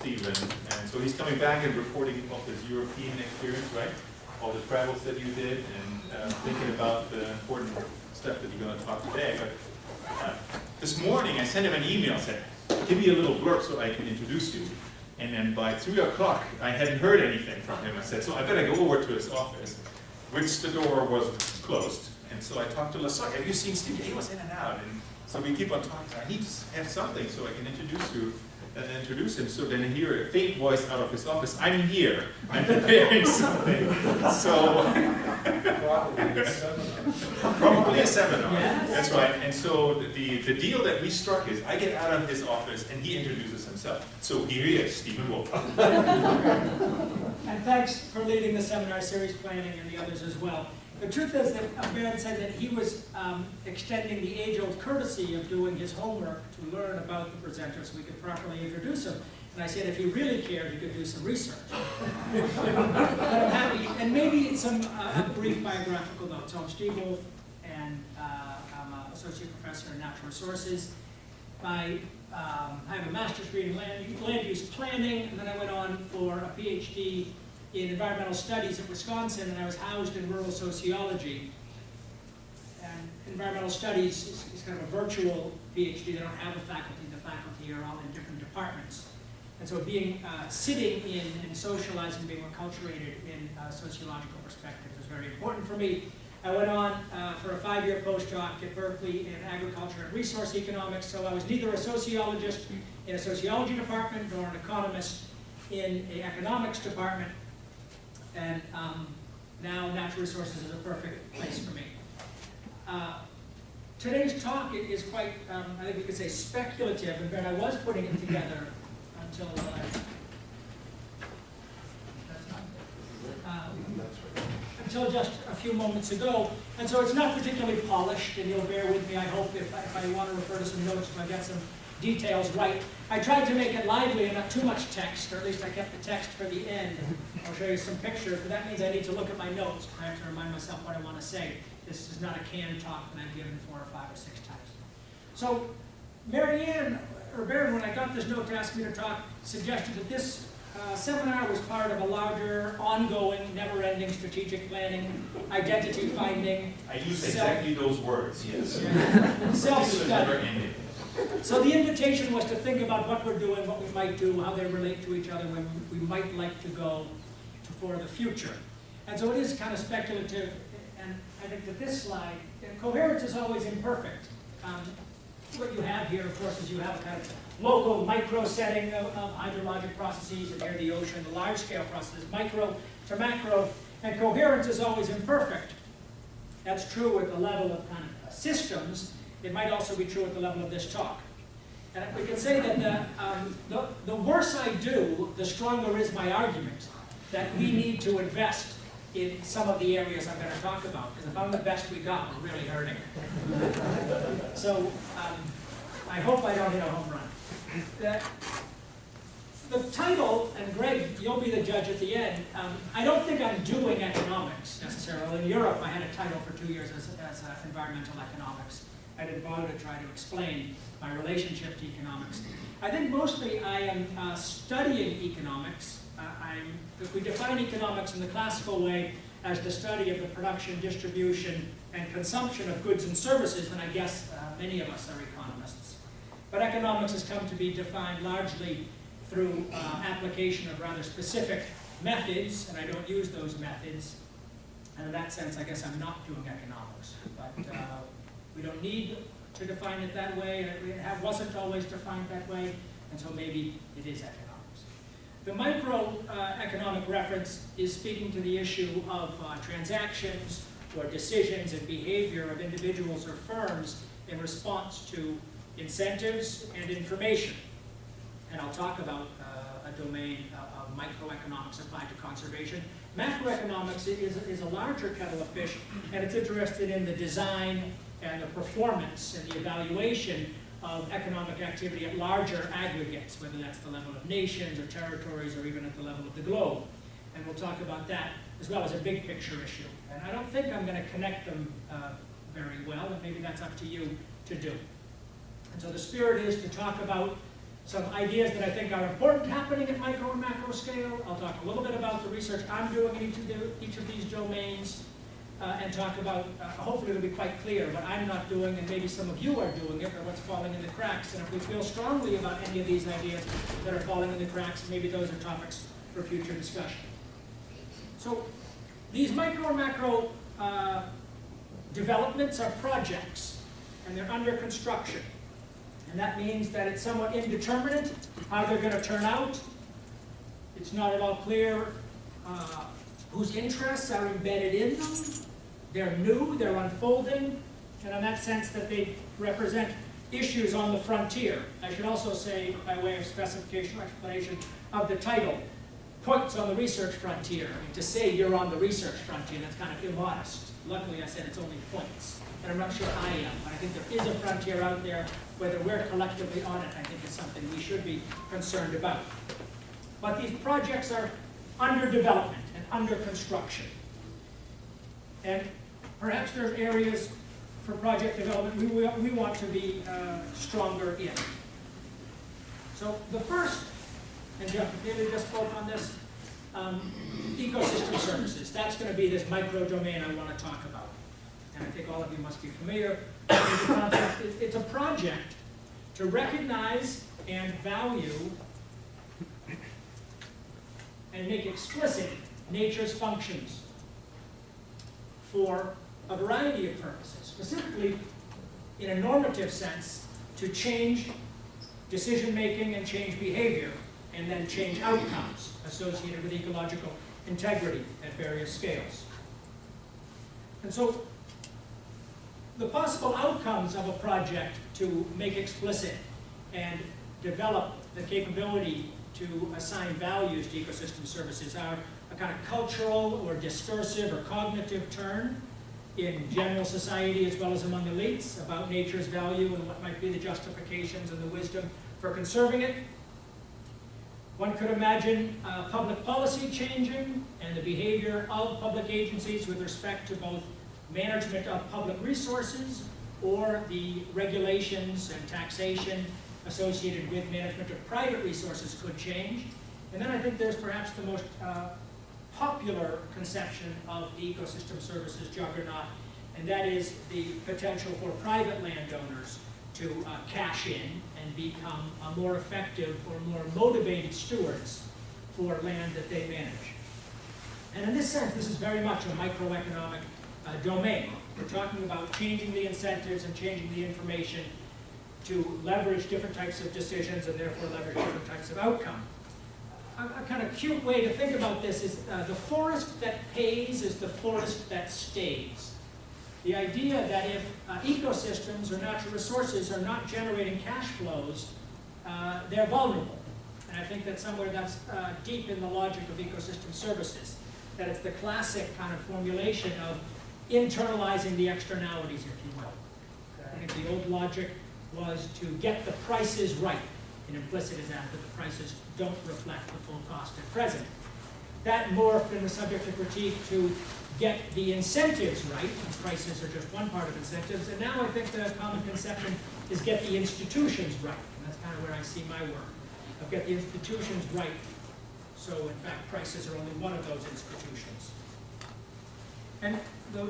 Stephen, and so he's coming back and reporting off his European experience, right? All the travels that you did, and thinking about the important stuff that you're going to talk today. But this morning I sent him an email, said, give me a little blurb so I can introduce you. And then by 3 o'clock, I hadn't heard anything from him. I said, so I better go over to his office, which the door was closed. And so I talked to Lasoy. Have you seen Steve? He was in and out. And so we keep on talking. I need to have something so I can introduce him. So then I hear a faint voice out of his office. I'm here. I'm preparing something. So probably a seminar. Yes. That's right. And so the deal that we struck is I get out of his office and he introduces himself. So here he is, Stephen Wolf. And thanks for leading the seminar series planning and the others as well. The truth is that Baird said that he was extending the age-old courtesy of doing his homework to learn about the presenter so we could properly introduce him. And I said if he really cared, he could do some research. But I'm happy, and maybe some brief biographical notes. So I'm Steve Wolf, and I'm an associate professor in natural resources. I have a master's degree in land use planning, and then I went on for a PhD in environmental studies at Wisconsin, and I was housed in rural sociology. And environmental studies is kind of a virtual PhD. They don't have a faculty. The faculty are all in different departments. And so sitting in and socializing, being acculturated in a sociological perspective is very important for me. I went on for a 5-year postdoc at Berkeley in agriculture and resource economics, so I was neither a sociologist in a sociology department nor an economist in an economics department. And now natural resources is a perfect place for me. Today's talk is quite, I think we could say, speculative, and I was putting it together until until just a few moments ago. And so it's not particularly polished, and you'll bear with me, I hope, if I want to refer to some notes, if I get some details right. I tried to make it lively and not too much text, or at least I kept the text for the end. I'll show you some pictures, but that means I need to look at my notes. I have to remind myself what I want to say. This is not a canned talk that I've given 4 or 5 or 6 times. So Marianne, or Baird, when I got this note to ask me to talk, suggested that this seminar was part of a larger, ongoing, never-ending strategic planning, identity finding. I use exactly those words, yes. Self-study. So the invitation was to think about what we're doing, what we might do, how they relate to each other, where we might like to go for the future. And so it is kind of speculative, and I think that this slide, coherence is always imperfect. What you have here, of course, is you have a kind of local micro setting of hydrologic processes, and here the ocean, the large-scale processes, micro to macro, and coherence is always imperfect. That's true at the level of kind of systems. It might also be true at the level of this talk. And we can say that the worse I do, the stronger is my argument that we need to invest in some of the areas I'm going to talk about. Because if I'm the best we got, we're really hurting. So I hope I don't hit a home run. The title, and Greg, you'll be the judge at the end. I don't think I'm doing economics necessarily. In Europe, I had a title for 2 years as environmental economics. I didn't bother to try to explain my relationship to economics. I think mostly I am studying economics. If we define economics in the classical way as the study of the production, distribution, and consumption of goods and services, then I guess many of us are economists. But economics has come to be defined largely through application of rather specific methods, and I don't use those methods. And in that sense, I guess I'm not doing economics. But we don't need to define it that way, and it wasn't always defined that way, and so maybe it is economics. The microeconomic reference is speaking to the issue of transactions or decisions and behavior of individuals or firms in response to incentives and information. And I'll talk about a domain of microeconomics applied to conservation. Macroeconomics is a larger kettle of fish, and it's interested in the design and the performance and the evaluation of economic activity at larger aggregates, whether that's the level of nations or territories or even at the level of the globe. And we'll talk about that as well as a big picture issue. And I don't think I'm going to connect them very well, and maybe that's up to you to do. And so the spirit is to talk about some ideas that I think are important happening at micro and macro scale. I'll talk a little bit about the research I'm doing in each of these domains, and talk about, hopefully it'll be quite clear what I'm not doing, and maybe some of you are doing it, or what's falling in the cracks. And if we feel strongly about any of these ideas that are falling in the cracks, maybe those are topics for future discussion. So these micro and macro developments are projects, and they're under construction. And that means that it's somewhat indeterminate how they're going to turn out. It's not at all clear whose interests are embedded in them. They're new, they're unfolding, and in that sense that they represent issues on the frontier. I should also say, by way of specification or explanation of the title, points on the research frontier. I mean, to say you're on the research frontier, that's kind of immodest. Luckily, I said it's only points. And I'm not sure I am, but I think there is a frontier out there. Whether we're collectively on it, I think is something we should be concerned about. But these projects are under development and under construction. And perhaps there's areas for project development we want to be stronger in. So the first, and Jeff David just spoke on this, ecosystem services. That's going to be this micro domain I want to talk about. And I think all of you must be familiar with the concept. It's a project to recognize and value and make explicit nature's functions for a variety of purposes, specifically in a normative sense, to change decision-making and change behavior, and then change outcomes associated with ecological integrity at various scales. And so the possible outcomes of a project to make explicit and develop the capability to assign values to ecosystem services are a kind of cultural or discursive or cognitive turn in general society as well as among elites about nature's value and what might be the justifications and the wisdom for conserving it. One could imagine public policy changing and the behavior of public agencies with respect to both management of public resources or the regulations and taxation associated with management of private resources could change. And then I think there's perhaps the most popular conception of the ecosystem services juggernaut, and that is the potential for private landowners to cash in and become more effective or more motivated stewards for land that they manage. And in this sense, this is very much a microeconomic domain. We're talking about changing the incentives and changing the information to leverage different types of decisions and therefore leverage different types of outcome. A kind of cute way to think about this is the forest that pays is the forest that stays. The idea that if ecosystems or natural resources are not generating cash flows, they're vulnerable. And I think that somewhere that's deep in the logic of ecosystem services, that it's the classic kind of formulation of internalizing the externalities, if you will. I think the old logic was to get the prices right. And implicit is that the prices don't reflect the full cost at present. That morphed in the subject of critique to get the incentives right, and prices are just one part of incentives, and now I think the common conception is get the institutions right, and that's kind of where I see my work, of get the institutions right, so in fact prices are only one of those institutions. And the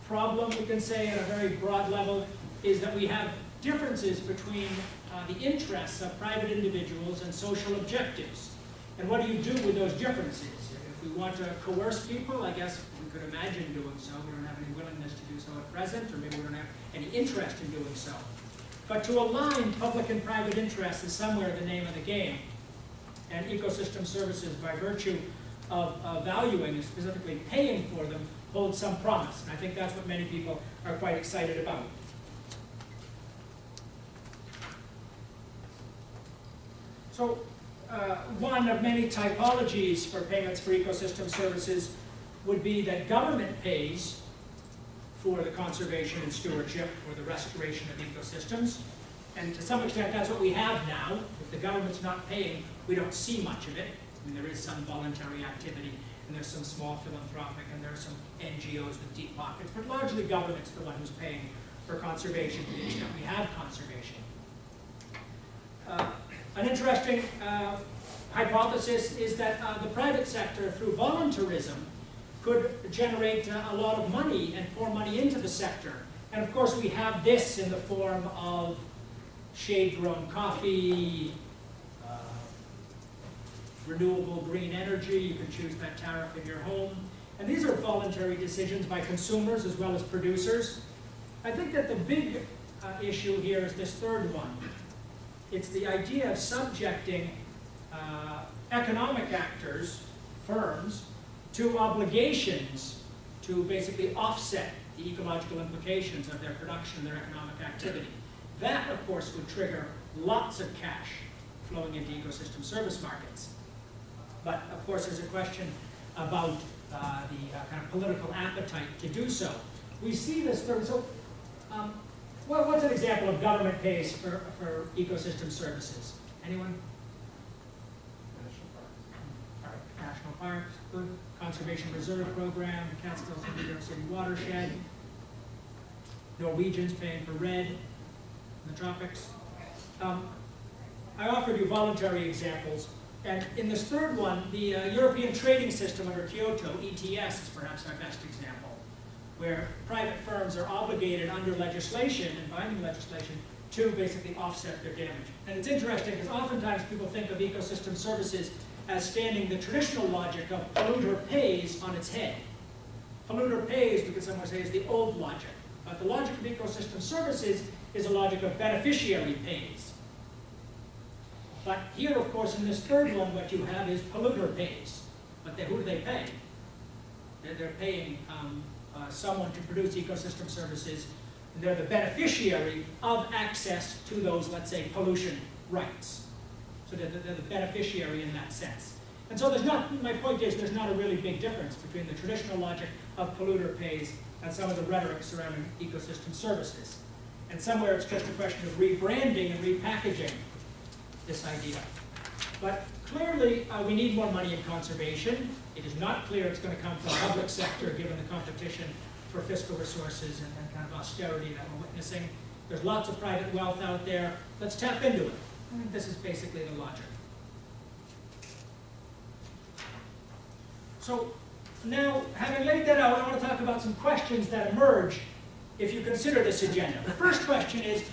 problem, we can say at a very broad level, is that we have differences between the interests of private individuals and social objectives. And what do you do with those differences? If we want to coerce people, I guess we could imagine doing so. We don't have any willingness to do so at present, or maybe we don't have any interest in doing so. But to align public and private interests is somewhere the name of the game. And ecosystem services, by virtue of valuing and specifically paying for them, hold some promise. And I think that's what many people are quite excited about. So one of many typologies for payments for ecosystem services would be that government pays for the conservation and stewardship or the restoration of ecosystems. And to some extent, that's what we have now. If the government's not paying, we don't see much of it. I mean, there is some voluntary activity, and there's some small philanthropic, and there are some NGOs with deep pockets, but largely government's the one who's paying for conservation to the extent we have conservation. An interesting hypothesis is that the private sector, through voluntarism, could generate a lot of money and pour money into the sector. And of course, we have this in the form of shade-grown coffee, renewable green energy. You can choose that tariff in your home. And these are voluntary decisions by consumers as well as producers. I think that the big issue here is this third one. It's the idea of subjecting economic actors, firms, to obligations to basically offset the ecological implications of their production, their economic activity. That, of course, would trigger lots of cash flowing into ecosystem service markets. But, of course, there's a question about the kind of political appetite to do so. We see this third, so what's an example of government pays for ecosystem services? Anyone? National parks, good. Conservation Reserve Program, Catskills and New York City Watershed. Norwegians paying for red in the tropics. I offered you voluntary examples. And in this third one, the European trading system under Kyoto, ETS, is perhaps our best example, where private firms are obligated under legislation and binding legislation to basically offset their damage. And it's interesting because oftentimes people think of ecosystem services as standing the traditional logic of polluter pays on its head. Polluter pays, we could somewhat say, is the old logic. But the logic of ecosystem services is a logic of beneficiary pays. But here, of course, in this third one, what you have is polluter pays. But who do they pay? They're paying someone to produce ecosystem services, and they're the beneficiary of access to those, let's say, pollution rights. So they're the beneficiary in that sense. And so there's not, my point is, there's not a really big difference between the traditional logic of polluter pays and some of the rhetoric surrounding ecosystem services. And somewhere it's just a question of rebranding and repackaging this idea. But clearly, we need more money in conservation. It is not clear it's going to come from the public sector, given the competition for fiscal resources and kind of austerity that we're witnessing. There's lots of private wealth out there. Let's tap into it. I think this is basically the logic. So now, having laid that out, I want to talk about some questions that emerge if you consider this agenda. The first question is,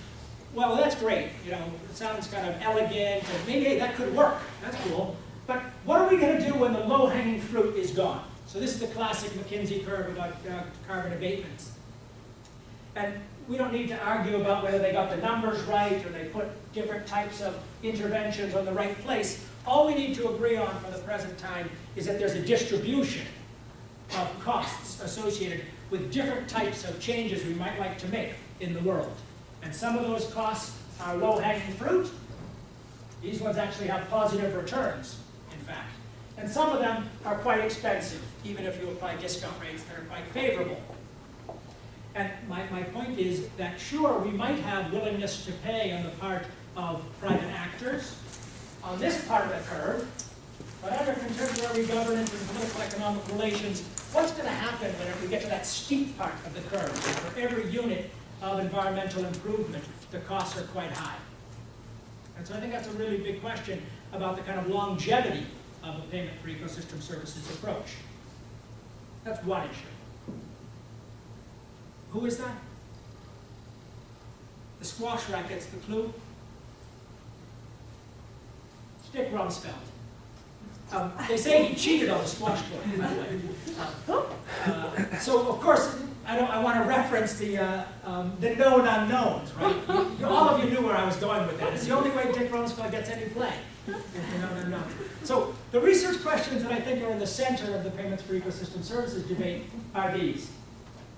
well, that's great. You know, it sounds kind of elegant, and maybe hey, that could work. That's cool. But what are we going to do when the low-hanging fruit is gone? So this is the classic McKinsey curve about carbon abatements. And we don't need to argue about whether they got the numbers right or they put different types of interventions on the right place. All we need to agree on for the present time is that there's a distribution of costs associated with different types of changes we might like to make in the world. And some of those costs are low-hanging fruit. These ones actually have positive returns, in fact. And some of them are quite expensive, even if you apply discount rates that are quite favorable. And my point is that, sure, we might have willingness to pay on the part of private actors on this part of the curve, but under contemporary governance and political economic relations, what's going to happen when we get to that steep part of the curve? For every unit of environmental improvement, the costs are quite high. And so I think that's a really big question about the kind of longevity of a payment for ecosystem services approach. That's one issue. Who is that? The squash racket's the clue. Dick Rumsfeld. They say he cheated on the squash court, by the way. So, of course, I want to reference the known unknowns, right? All of you knew where I was going with that. It's the only way Dick Rumsfeld gets any play, is the known unknown. So, the research questions that I think are in the center of the payments for ecosystem services debate are these.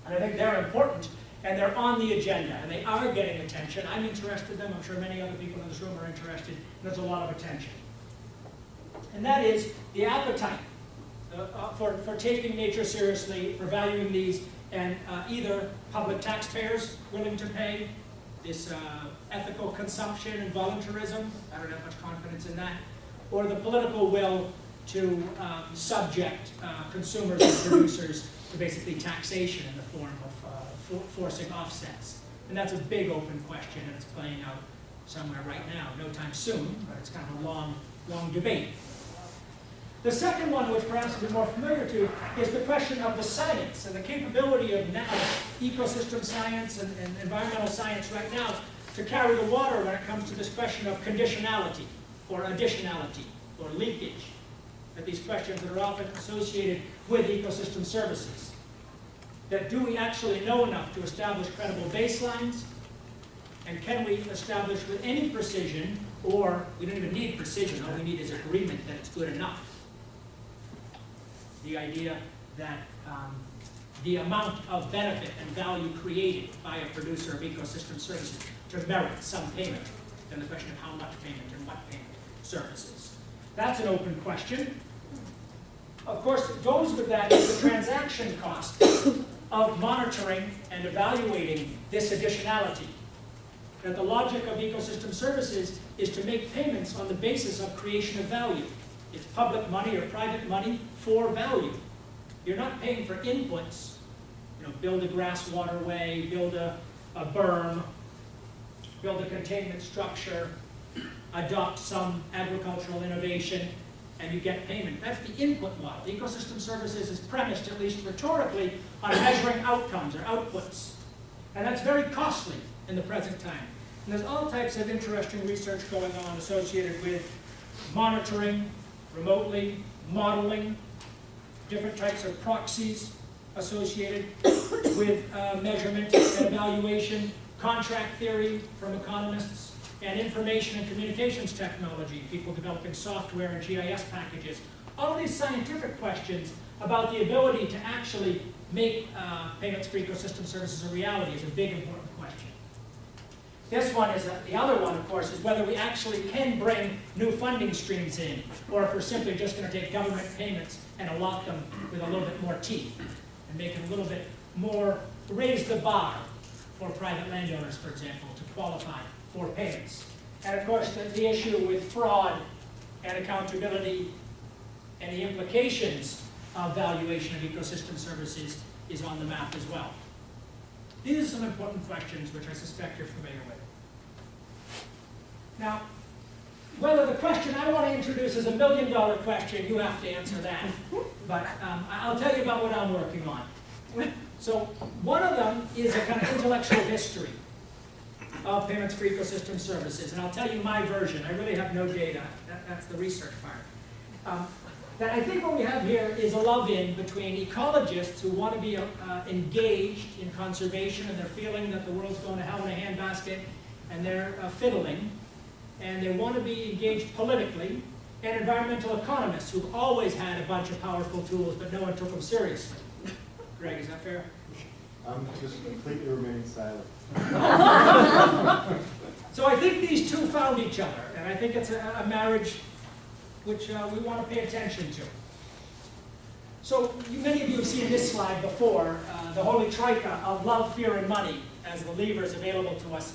And I think they're important, and they're on the agenda, and they are getting attention. I'm interested in them. I'm sure many other people in this room are interested. There's a lot of attention. And that is the appetite for taking nature seriously, for valuing these, and either public taxpayers willing to pay this ethical consumption and voluntarism, I don't have much confidence in that, or the political will to subject consumers and producers to basically taxation in the form of forcing offsets. And that's a big open question, and it's playing out somewhere right now, no time soon, but it's kind of a long debate. The second one, which perhaps we're more familiar to, is the question of the science and the capability of now ecosystem science and environmental science right now to carry the water when it comes to this question of conditionality or additionality or leakage. That these questions that are often associated with ecosystem services. That do we actually know enough to establish credible baselines? And can we establish with any precision, or we don't even need precision, all we need is agreement that it's good enough. The idea that the amount of benefit and value created by a producer of ecosystem services to merit some payment, then the question of how much payment and what payment services. That's an open question. Of course, it goes with that is the transaction cost of monitoring and evaluating this additionality. That the logic of ecosystem services is to make payments on the basis of creation of value. It's public money or private money for value. You're not paying for inputs, build a grass waterway, build a berm, build a containment structure, adopt some agricultural innovation, and you get payment. That's the input model. Ecosystem services is premised, at least rhetorically, on measuring outcomes or outputs. And that's very costly in the present time. And there's all types of interesting research going on associated with monitoring remotely, modeling, different types of proxies associated with measurement and evaluation, contract theory from economists, and information and communications technology, people developing software and GIS packages. All of these scientific questions about the ability to actually make payments for ecosystem services a reality is a big, important question. This one is, the other one, of course, is whether we actually can bring new funding streams in, or if we're simply just going to take government payments and allot them with a little bit more teeth, and make it a little bit more, raise the bar for private landowners, for example, to qualify for payments. And of course, the issue with fraud and accountability and the implications of valuation of ecosystem services is on the map as well. These are some important questions which I suspect you're familiar with. Now, whether the question I want to introduce is $1 million question, you have to answer that. But I'll tell you about what I'm working on. So one of them is a kind of intellectual history of payments for ecosystem services. And I'll tell you my version. I really have no data. That's the research part. That I think what we have here is a love-in between ecologists who want to be engaged in conservation, and they're feeling that the world's going to hell in a handbasket, and they're fiddling, and they want to be engaged politically, and environmental economists who've always had a bunch of powerful tools, but no one took them seriously. Greg, is that fair? I'm just completely remaining silent. So I think these two found each other, and I think it's a marriage which we want to pay attention to. So many of you have seen this slide before, the holy troika of love, fear, and money as the levers available to us.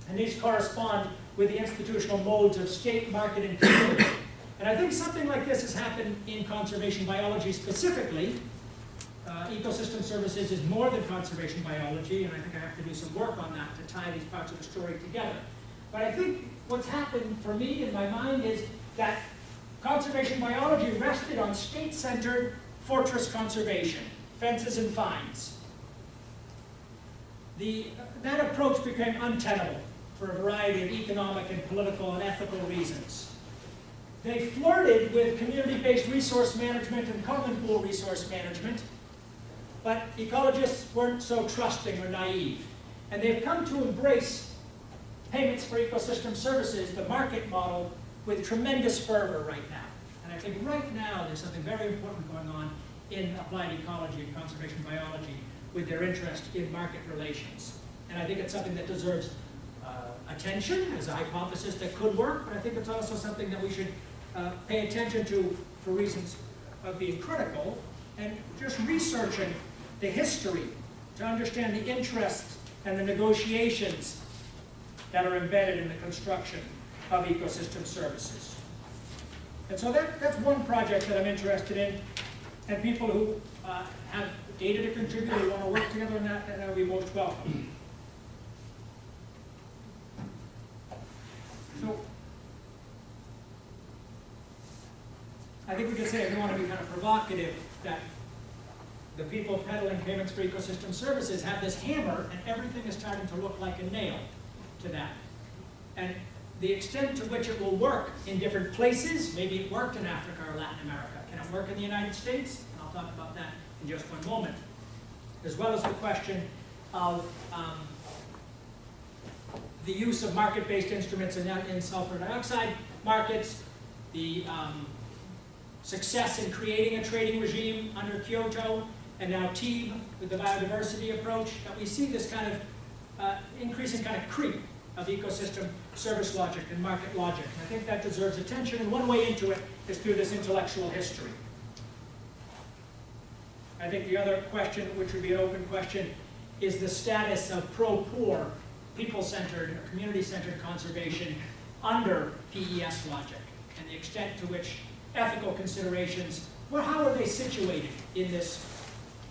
And these correspond with the institutional modes of state, market, and community. And I think something like this has happened in conservation biology specifically. Ecosystem services is more than conservation biology, and I think I have to do some work on that to tie these parts of the story together. But I think what's happened for me in my mind is that conservation biology rested on state-centered fortress conservation, fences and fines. That approach became untenable for a variety of economic and political and ethical reasons. They flirted with community-based resource management and common pool resource management, but ecologists weren't so trusting or naive. And they've come to embrace payments for ecosystem services, the market model, with tremendous fervor right now. And I think right now there's something very important going on in applied ecology and conservation biology with their interest in market relations. And I think it's something that deserves attention as a hypothesis that could work, but I think it's also something that we should pay attention to for reasons of being critical and just researching the history to understand the interests and the negotiations that are embedded in the construction of ecosystem services. And so that's one project that I'm interested in, and people who have data to contribute, who want to work together on that, that would be most welcome. I think we could say, if we want to be kind of provocative, that the people peddling payments for ecosystem services have this hammer, and everything is starting to look like a nail to that. And the extent to which it will work in different places, maybe it worked in Africa or Latin America. Can it work in the United States? And I'll talk about that in just one moment. As well as the question of the use of market-based instruments in sulfur dioxide markets, the success in creating a trading regime under Kyoto, and now TEEB with the biodiversity approach, that we see this kind of increasing kind of creep of ecosystem service logic and market logic. And I think that deserves attention, and one way into it is through this intellectual history. I think the other question, which would be an open question, is the status of pro-poor, people-centered, community-centered conservation under PES logic, and the extent to which ethical considerations, well, how are they situated in this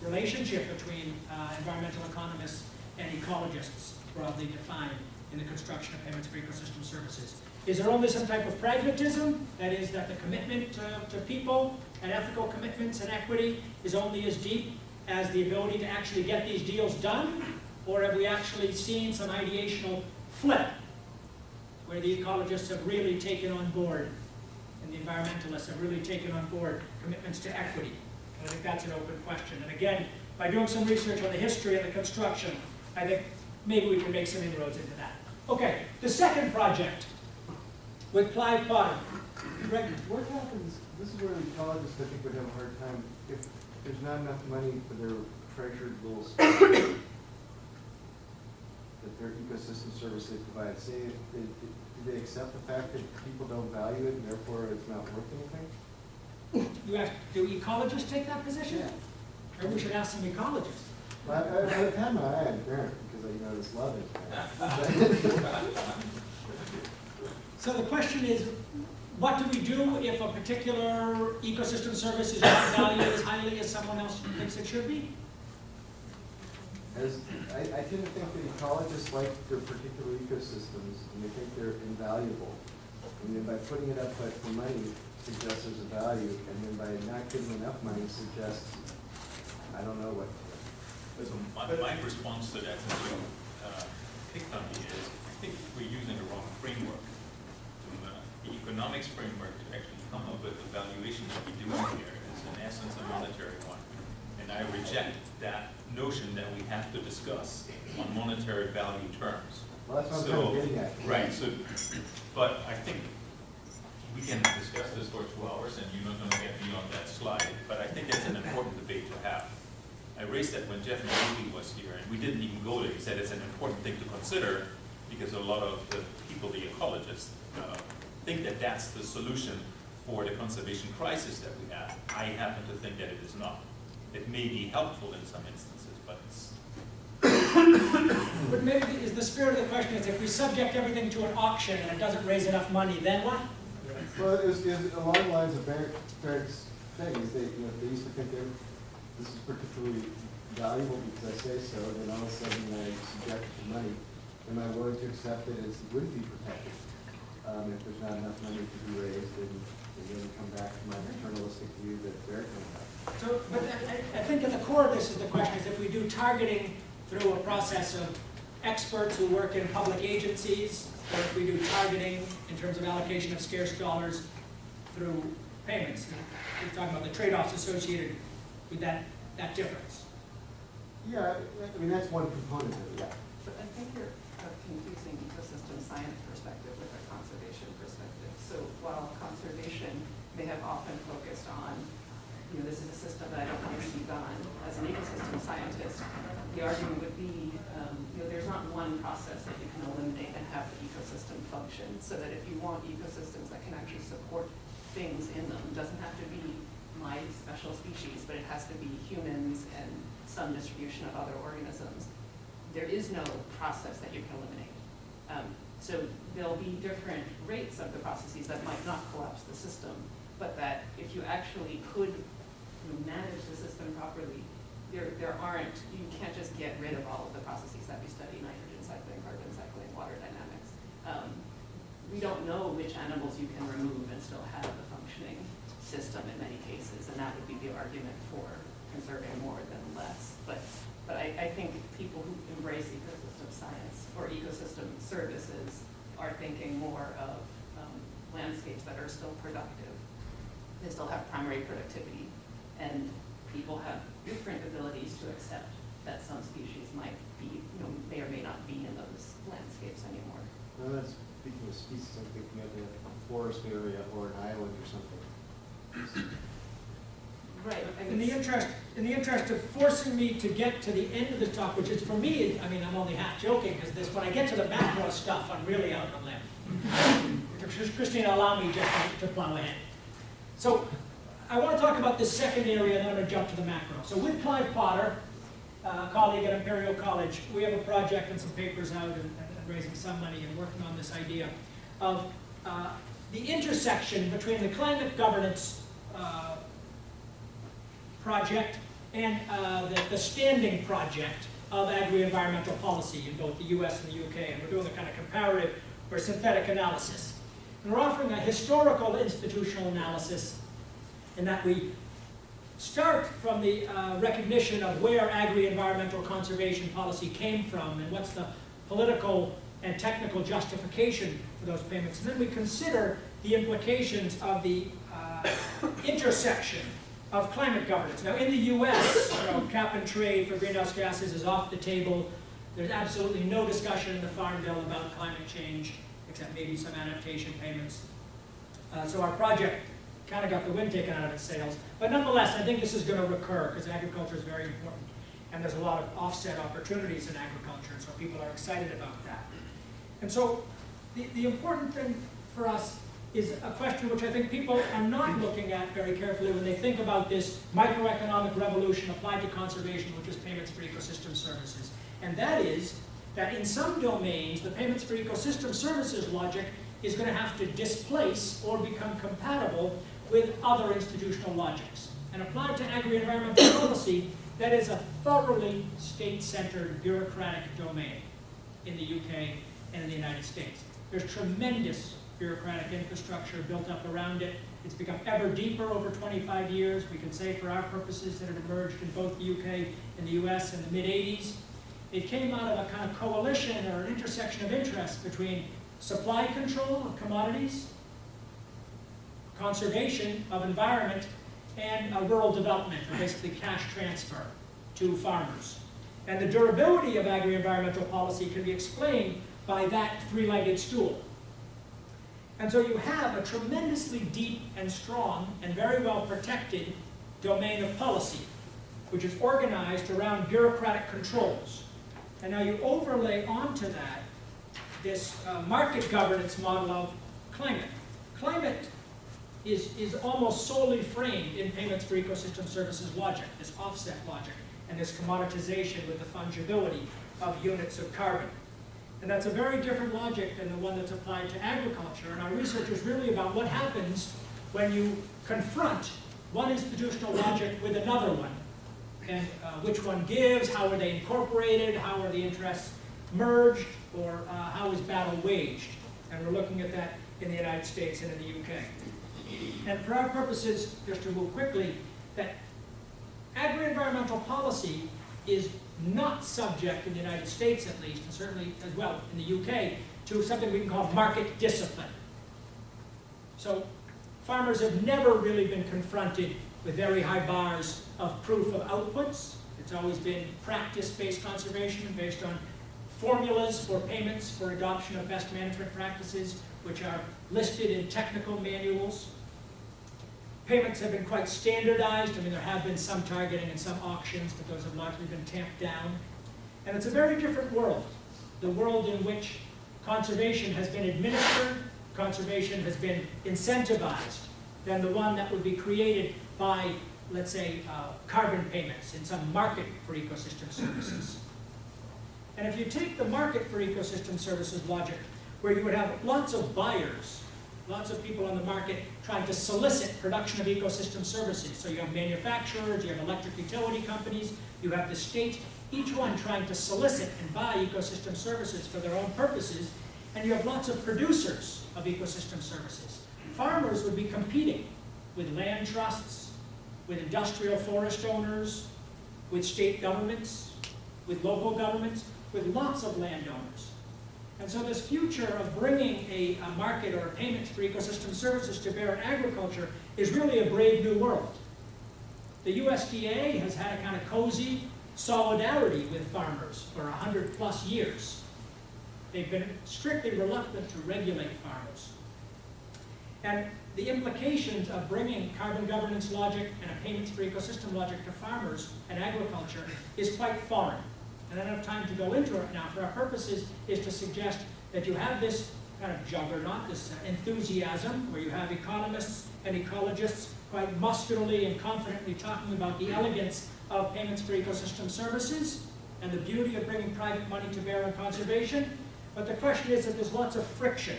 relationship between environmental economists and ecologists, broadly defined in the construction of payments for ecosystem services? Is there only some type of pragmatism, that is, that the commitment to people and ethical commitments and equity is only as deep as the ability to actually get these deals done? Or have we actually seen some ideational flip, where the ecologists have really taken on board, and the environmentalists have really taken on board commitments to equity? And I think that's an open question. And again, by doing some research on the history of the construction, I think maybe we can make some inroads into that. Okay, the second project with Clive Potter. Greg? What happens, this is where the ecologists, I think, would have a hard time, if there's not enough money for their treasured little space that their ecosystem service they provide. Say, do they accept the fact that people don't value it and therefore it's not worth anything? You ask, do ecologists take that position? Yeah. Maybe we should ask some ecologists. I've had my eye on Barrett because I just love it. So the question is, what do we do if a particular ecosystem service is not valued as highly as someone else thinks it should be? I tend to think that ecologists like their particular ecosystems and they think they're invaluable. And then by putting it up for money suggests there's a value, and then by not giving enough money suggests, I don't know what. So my response to that, since you picked on me, is I think we're using the wrong framework. The economics framework to actually come up with the valuation that we're doing here is in essence a monetary one. And I reject that notion that we have to discuss on monetary value terms. Well, that's what I'm kind of getting at. Right, but I think we can discuss this for 2 hours and you're not going to get me on that slide, but I think that's an important debate to have. I raised that when Jeff McNeely was here, and we didn't even go there. He said it's an important thing to consider because a lot of the people, the ecologists, think that that's the solution for the conservation crisis that we have. I happen to think that it is not. It may be helpful in some instances, but it's... But maybe is the spirit of the question is, if we subject everything to an auction and it doesn't raise enough money, then what? Well, it was along the lines of Barrett's thing, is they used to think this is particularly valuable because I say so, and then all of a sudden I subject it to money. Am I willing to accept that it would be protected? If there's not enough money to be raised, then come back to my paternalistic view that Barrett can have. So, but I think at the core of this is the question is, if we do targeting through a process of experts who work in public agencies, or if we do targeting in terms of allocation of scarce dollars through payments. We're talking about the trade-offs associated with that difference. Yeah, I mean, that's one component of it, yeah. But I think you're confusing ecosystem science perspective with a conservation perspective. So while conservation may have often focused on, this is a system that I don't want to be gone, as an ecosystem scientist, the argument would be, there's not one process that you can eliminate and have the ecosystem function, so that if you want ecosystems that can actually support things in them, it doesn't have to be my special species, but it has to be humans and some distribution of other organisms. There is no process that you can eliminate. So there'll be different rates of the processes that might not collapse the system, but that if you actually could manage the system properly, you can't just get rid of all of the processes that we study, nitrogen cycling, carbon cycling, water dynamics. We don't know which animals you can remove and still have the functioning system in many cases, and that would be the argument for conserving more than less. But I think people who embrace ecosystem science or ecosystem services are thinking more of landscapes that are still productive. They still have primary productivity, and people have different abilities to accept that some species might be, may or may not be in those landscapes anymore. Well, that's speaking of species, I'm thinking of a forest area or an island or something. Right. In the interest of forcing me to get to the end of the talk, which is for me, I mean, I'm only half joking, because when I get to the macro stuff, I'm really out on a limb. Christina, allow me just to plow ahead. So I want to talk about this second area, and then I'm going to jump to the macro. So with Clive Potter, a colleague at Imperial College, we have a project and some papers out and raising some money and working on this idea of the intersection between the climate governance project and the standing project of agri-environmental policy in both the US and the UK. And we're doing a kind of comparative or synthetic analysis. And we're offering a historical institutional analysis in that we start from the recognition of where agri-environmental conservation policy came from and what's the political and technical justification for those payments. And then we consider the implications of the intersection of climate governance. Now in the US, cap and trade for greenhouse gases is off the table. There's absolutely no discussion in the Farm Bill about climate change, except maybe some adaptation payments. So our project kind of got the wind taken out of its sails. But nonetheless, I think this is going to recur because agriculture is very important. And there's a lot of offset opportunities in agriculture, so people are excited about that. And so the important thing for us is a question which I think people are not looking at very carefully when they think about this microeconomic revolution applied to conservation, which is payments for ecosystem services. And that is that in some domains, the payments for ecosystem services logic is going to have to displace or become compatible with other institutional logics. And applied to agri-environmental policy, that is a thoroughly state-centered bureaucratic domain in the UK and in the United States. There's tremendous bureaucratic infrastructure built up around it. It's become ever deeper over 25 years. We can say for our purposes that it emerged in both the UK and the US in the mid-80s. It came out of a kind of coalition or an intersection of interests between supply control of commodities, conservation of environment, and rural development, or basically cash transfer to farmers. And the durability of agri-environmental policy can be explained by that three-legged stool. And so you have a tremendously deep and strong and very well protected domain of policy, which is organized around bureaucratic controls. And now you overlay onto that this market governance model of climate. Climate is almost solely framed in payments for ecosystem services logic, this offset logic, and this commoditization with the fungibility of units of carbon. And that's a very different logic than the one that's applied to agriculture. And our research is really about what happens when you confront one institutional logic with another one. And which one gives, how are they incorporated, how are the interests merged, or how is battle waged. And we're looking at that in the United States and in the UK. And for our purposes, just to move quickly, that agri-environmental policy is not subject in the United States at least, and certainly as well in the UK, to something we can call market discipline. So farmers have never really been confronted with very high bars of proof of outputs. It's always been practice-based conservation based on formulas for payments for adoption of best management practices, which are listed in technical manuals. Payments have been quite standardized. I mean, there have been some targeting and some auctions, but those have largely been tamped down. And it's a very different world, the world in which conservation has been administered, conservation has been incentivized, than the one that would be created by, let's say, carbon payments in some market for ecosystem services. And if you take the market for ecosystem services logic, where you would have lots of buyers, lots of people on the market trying to solicit production of ecosystem services. So you have manufacturers, you have electric utility companies, you have the state, each one trying to solicit and buy ecosystem services for their own purposes, and you have lots of producers of ecosystem services. Farmers would be competing with land trusts, with industrial forest owners, with state governments, with local governments, with lots of landowners. And so this future of bringing a market or a payment for ecosystem services to bear in agriculture is really a brave new world. The USDA has had a kind of cozy solidarity with farmers for 100+ years. They've been strictly reluctant to regulate farmers. And the implications of bringing carbon governance logic and a payments for ecosystem logic to farmers and agriculture is quite foreign. And I don't have time to go into it now. For our purposes is to suggest that you have this kind of juggernaut, this enthusiasm, where you have economists and ecologists quite muscularly and confidently talking about the elegance of payments for ecosystem services and the beauty of bringing private money to bear on conservation. But the question is that there's lots of friction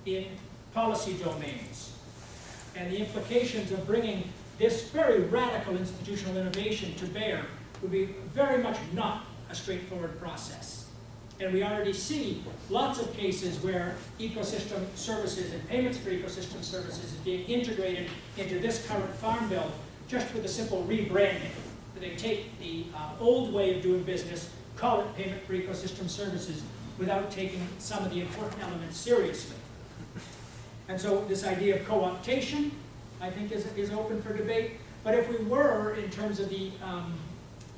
in policy domains. And the implications of bringing this very radical institutional innovation to bear would be very much not a straightforward process. And we already see lots of cases where ecosystem services and payments for ecosystem services is being integrated into this current farm bill just with a simple rebranding. They take the old way of doing business, call it payment for ecosystem services, without taking some of the important elements seriously. And so this idea of co-optation, I think, is open for debate. But if we were, in terms of the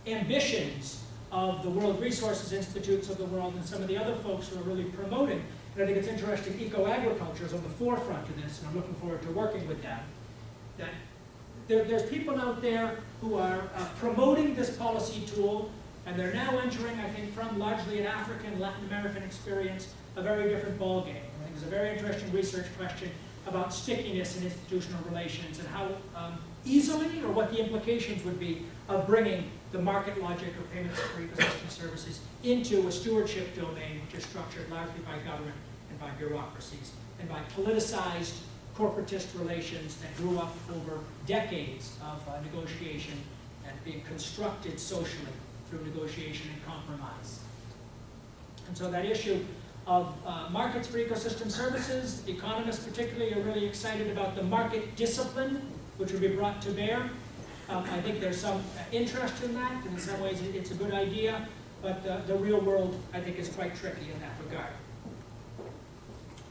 ambitions of the World Resources Institutes of the world and some of the other folks who are really promoting, and I think it's interesting, eco-agriculture is on the forefront of this, and I'm looking forward to working with them, that there's people out there who are promoting this policy tool, and they're now entering, I think, from largely an African, Latin American experience, a very different ballgame. I think there's a very interesting research question about stickiness in institutional relations and how easily, or what the implications would be of bringing the market logic of payments for ecosystem services into a stewardship domain which is structured largely by government and by bureaucracies and by politicized corporatist relations that grew up over decades of negotiation and being constructed socially through negotiation and compromise. And so that issue of markets for ecosystem services, economists particularly are really excited about the market discipline which will be brought to bear. I think there's some interest in that, and in some ways it's a good idea, but the real world, I think, is quite tricky in that regard.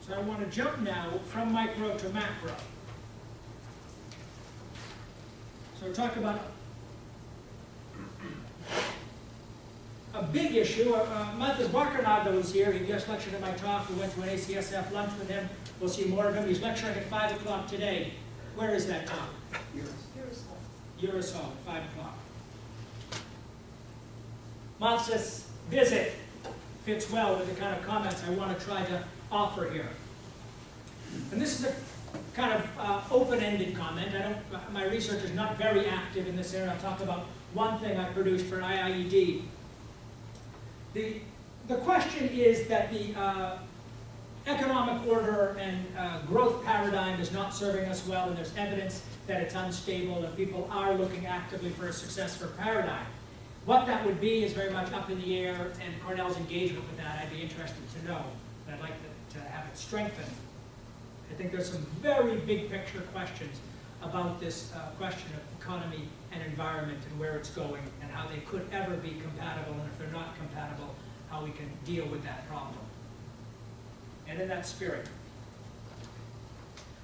So I want to jump now from micro to macro. So talk about a big issue. Mathis Wakarnaga was here. He just lectured at my talk. We went to an ACSF lunch with him. We'll see more of him. He's lecturing at 5 o'clock today. Where is that talk? Eurosol, 5 o'clock. Mathis' visit fits well with the kind of comments I want to try to offer here. And this is a kind of open-ended comment. My research is not very active in this area. I'll talk about one thing I produced for IIED. The question is that the economic order and growth paradigm is not serving us well, and there's evidence that it's unstable, and people are looking actively for a successor paradigm. What that would be is very much up in the air, and Cornell's engagement with that I'd be interested to know, and I'd like to have it strengthened. I think there's some very big picture questions about this question of economy and environment and where it's going and how they could ever be compatible, and if they're not compatible, how we can deal with that problem. And in that spirit.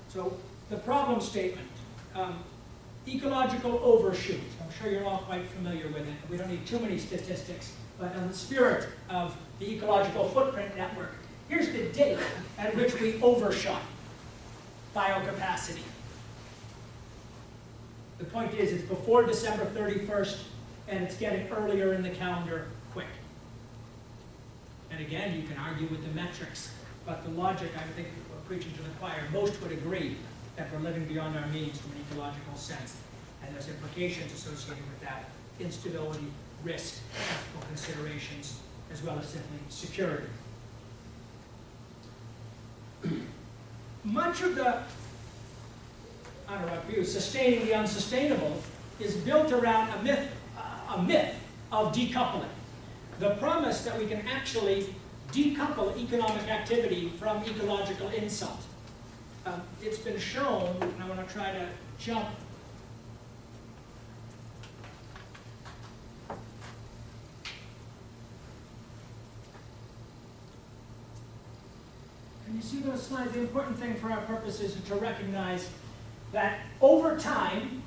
So the problem statement, ecological overshoot. I'm sure you're all quite familiar with it. We don't need too many statistics, but in the spirit of the ecological footprint network, here's the date at which we overshot biocapacity. The point is, it's before December 31st, and it's getting earlier in the calendar quick. And again, you can argue with the metrics, but the logic, I think, we're preaching to the choir, most would agree that we're living beyond our means from an ecological sense. And there's implications associated with that: instability, risk, ethical considerations, as well as simply security. Much of the, I don't know what view, sustaining the unsustainable is built around a myth of decoupling. The promise that we can actually decouple economic activity from ecological insult. it's been shown, and I want to try to jump. Can you see those slides? The important thing for our purposes is to recognize that over time,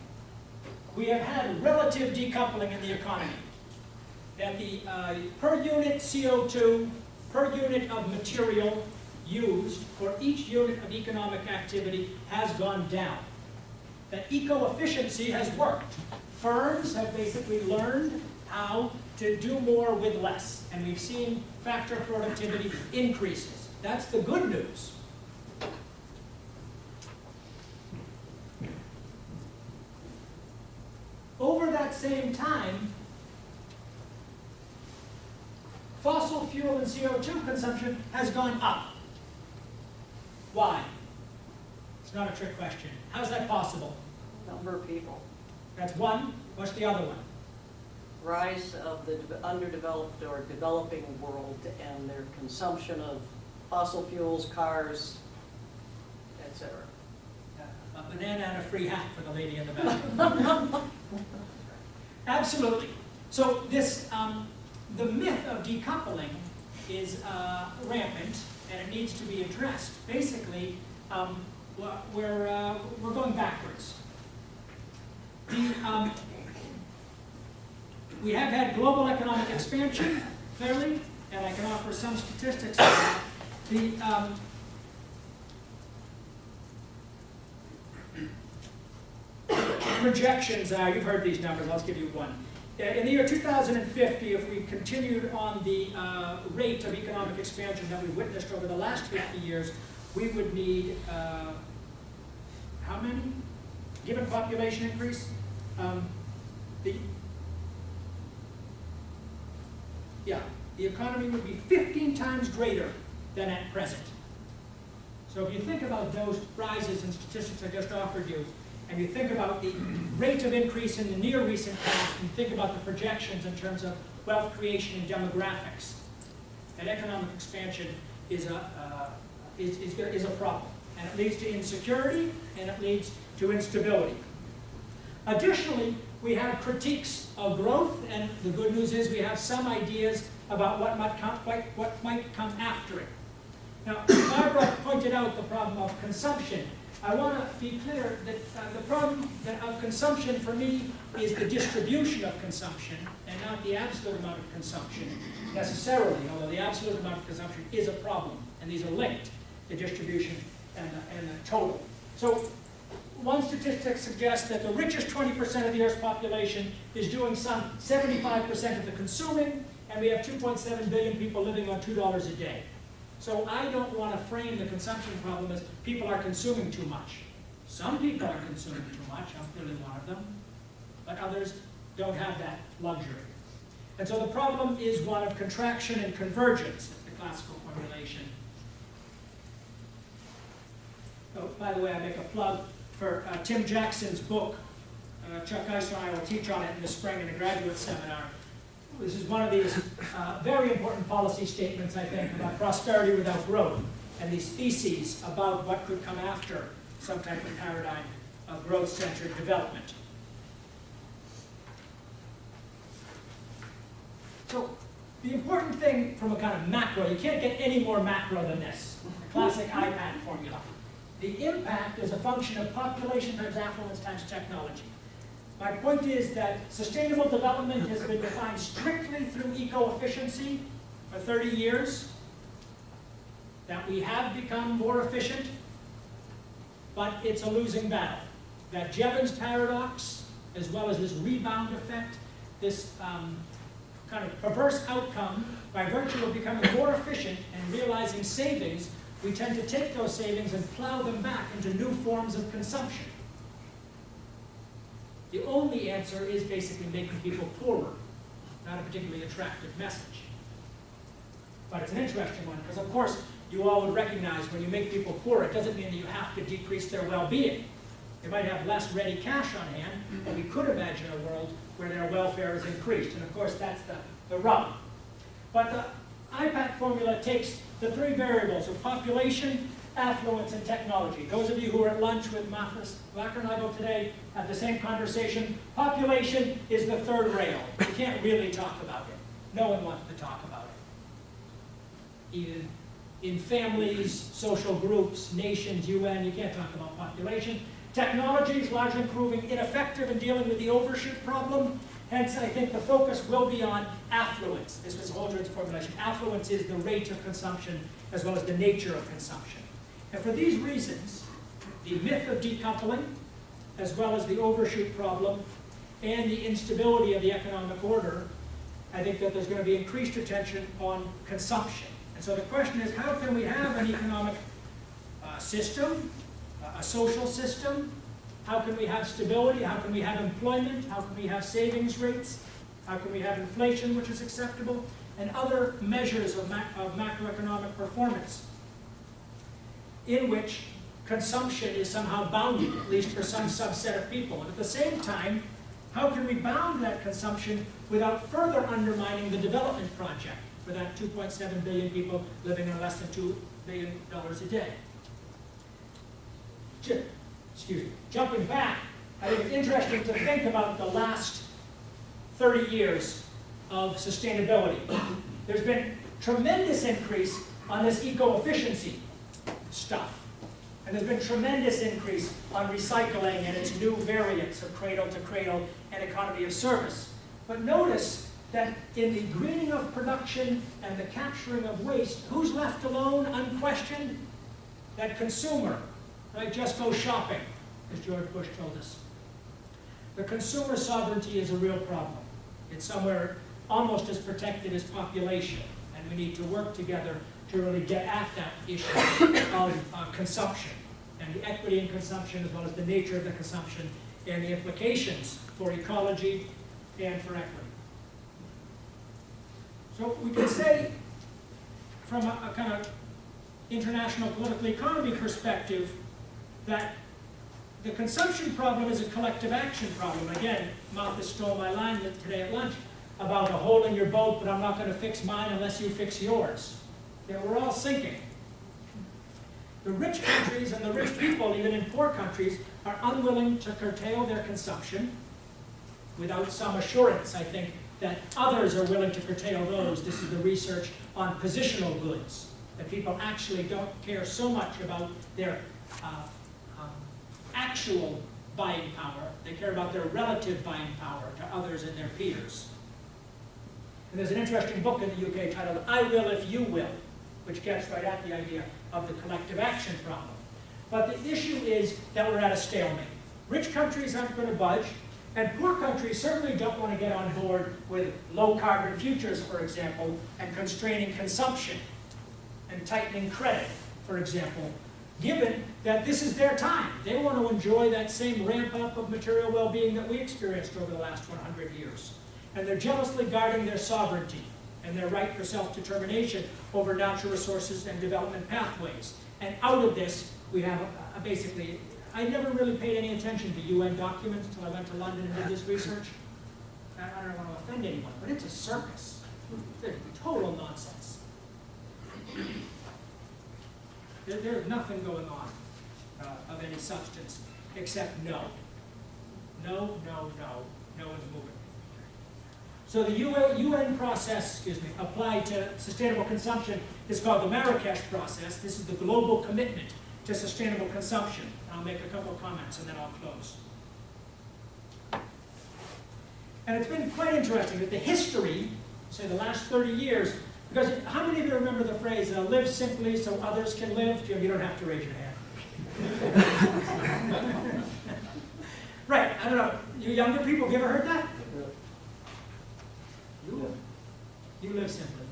we have had relative decoupling in the economy. That the per unit CO2, per unit of material used for each unit of economic activity has gone down. That eco-efficiency has worked. Firms have basically learned how to do more with less, and we've seen factor productivity increases. That's the good news. Over that same time, fossil fuel and CO2 consumption has gone up. Why? It's not a trick question. How's that possible? Number of people. That's one. What's the other one? Rise of the underdeveloped or developing world and their consumption of fossil fuels, cars, etc. A banana and a free hat for the lady in the back. Absolutely. So this, the myth of decoupling is rampant, and it needs to be addressed. Basically, we're going backwards. We have had global economic expansion, clearly, and I can offer some statistics on that. The projections are, you've heard these numbers, I'll give you one. In the year 2050, if we continued on the rate of economic expansion that we've witnessed over the last 50 years, we would need, how many? Given population increase? The economy would be 15 times greater than at present. So if you think about those rises in statistics I just offered you, and you think about the rate of increase in the near recent past, and think about the projections in terms of wealth creation and demographics, and economic expansion is a problem. And it leads to insecurity, and it leads to instability. Additionally, we have critiques of growth, and the good news is we have some ideas about what might come after it. Now, Barbara pointed out the problem of consumption. I want to be clear that the problem of consumption for me is the distribution of consumption and not the absolute amount of consumption necessarily, although the absolute amount of consumption is a problem, and these are linked, the distribution and the total. So one statistic suggests that the richest 20% of the Earth's population is doing some 75% of the consuming, and we have 2.7 billion people living on $2 a day. So I don't want to frame the consumption problem as people are consuming too much. Some people are consuming too much, I'm clearly one of them, but others don't have that luxury. And so the problem is one of contraction and convergence, the classical formulation. Oh, by the way, I make a plug for Tim Jackson's book. Chuck Geisler and I will teach on it in the spring in a graduate seminar. This is one of these very important policy statements, I think, about prosperity without growth, and these theses about what could come after some type of paradigm of growth-centered development. So the important thing from a kind of macro, you can't get any more macro than this, the classic IPAT formula. The impact is a function of population times affluence times technology. My point is that sustainable development has been defined strictly through eco-efficiency for 30 years, that we have become more efficient, but it's a losing battle. That Jevons paradox, as well as this rebound effect, this kind of perverse outcome, by virtue of becoming more efficient and realizing savings, we tend to take those savings and plow them back into new forms of consumption. The only answer is basically making people poorer, not a particularly attractive message. But it's an interesting one, because of course, you all would recognize when you make people poorer, it doesn't mean that you have to decrease their well-being. They might have less ready cash on hand, and we could imagine a world where their welfare is increased. And of course, that's the rub. But the IPAT formula takes the three variables of population, affluence, and technology. Those of you who were at lunch with Mathis Lackernagel today had the same conversation. Population is the third rail. You can't really talk about it. No one wants to talk about it. Even in families, social groups, nations, UN, you can't talk about population. Technology is largely proving ineffective in dealing with the overshoot problem. Hence, I think the focus will be on affluence. This was Holdren's formulation. Affluence is the rate of consumption as well as the nature of consumption. And for these reasons, the myth of decoupling, as well as the overshoot problem, and the instability of the economic order, I think that there's going to be increased attention on consumption. And so the question is, how can we have an economic system, a social system? How can we have stability? How can we have employment? How can we have savings rates? How can we have inflation, which is acceptable? And other measures of macroeconomic performance in which consumption is somehow bounded, at least for some subset of people. And at the same time, how can we bound that consumption without further undermining the development project for that 2.7 billion people living on less than $2 billion a day? Excuse me. Jumping back, I think it's interesting to think about the last 30 years of sustainability. There's been tremendous increase on this eco-efficiency stuff. And there's been tremendous increase on recycling and its new variants of cradle to cradle and economy of service. But notice that in the greening of production and the capturing of waste, who's left alone, unquestioned? That consumer, right? Just go shopping, as George Bush told us. The consumer sovereignty is a real problem. It's somewhere almost as protected as population, and we need to work together to really get at that issue of consumption, and the equity in consumption, as well as the nature of the consumption, and the implications for ecology and for equity. So we can say, from a kind of international political economy perspective, that the consumption problem is a collective action problem. Again, Martha stole my line today at lunch about a hole in your boat, but I'm not going to fix mine unless you fix yours. Yeah, we're all sinking. The rich countries and the rich people, even in poor countries, are unwilling to curtail their consumption without some assurance, I think, that others are willing to curtail those. This is the research on positional goods, that people actually don't care so much about their actual buying power. They care about their relative buying power to others and their peers. And there's an interesting book in the UK titled I Will If You Will, which gets right at the idea of the collective action problem. But the issue is that we're at a stalemate. Rich countries aren't going to budge, and poor countries certainly don't want to get on board with low carbon futures, for example, and constraining consumption and tightening credit, for example, given that this is their time. They want to enjoy that same ramp up of material well-being that we experienced over the last 100 years. And they're jealously guarding their sovereignty and their right for self-determination over natural resources and development pathways. And out of this, we have basically, I never really paid any attention to UN documents until I went to London and did this research. I don't want to offend anyone, but it's a circus. It's total nonsense. There's nothing going on of any substance except no. No, no, no. No one's moving. So the UN process, applied to sustainable consumption is called the Marrakesh process. This is the global commitment to sustainable consumption. I'll make a couple of comments and then I'll close. And it's been quite interesting that the history, say the last 30 years, because how many of you remember the phrase, live simply so others can live? You don't have to raise your hand. Right, I don't know, you younger people, have you ever heard that? You live simply.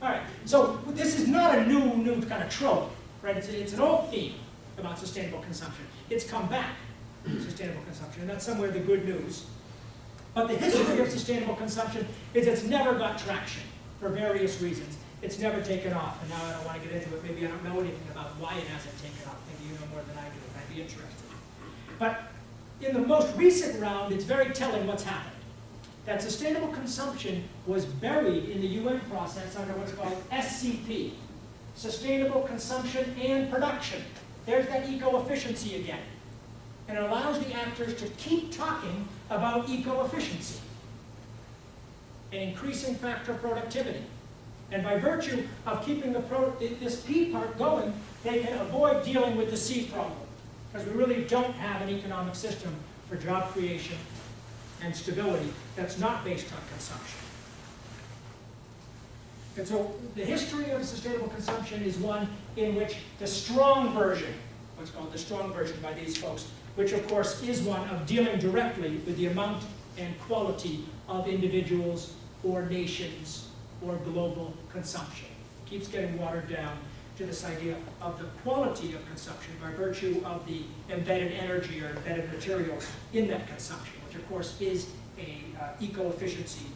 All right, so this is not a new kind of trope, right? It's an old theme about sustainable consumption. It's come back, sustainable consumption, and that's somewhere the good news. But the history of sustainable consumption is it's never got traction for various reasons. It's never taken off, and now I don't want to get into it. Maybe I don't know anything about why it hasn't taken off. Maybe you know more than I do, and I'd be interested. But in the most recent round, it's very telling what's happened. That sustainable consumption was buried in the UN process under what's called SCP, sustainable consumption and production. There's that eco-efficiency again. And it allows the actors to keep talking about eco-efficiency, an increasing factor of productivity. And by virtue of keeping this P part going, they can avoid dealing with the C problem, because we really don't have an economic system for job creation and stability that's not based on consumption. And so the history of sustainable consumption is one in which the strong version, what's called the strong version by these folks, which of course is one of dealing directly with the amount and quality of individuals or nations or global consumption. Keeps getting watered down to this idea of the quality of consumption by virtue of the embedded energy or embedded materials in that consumption, which of course is a eco-efficiency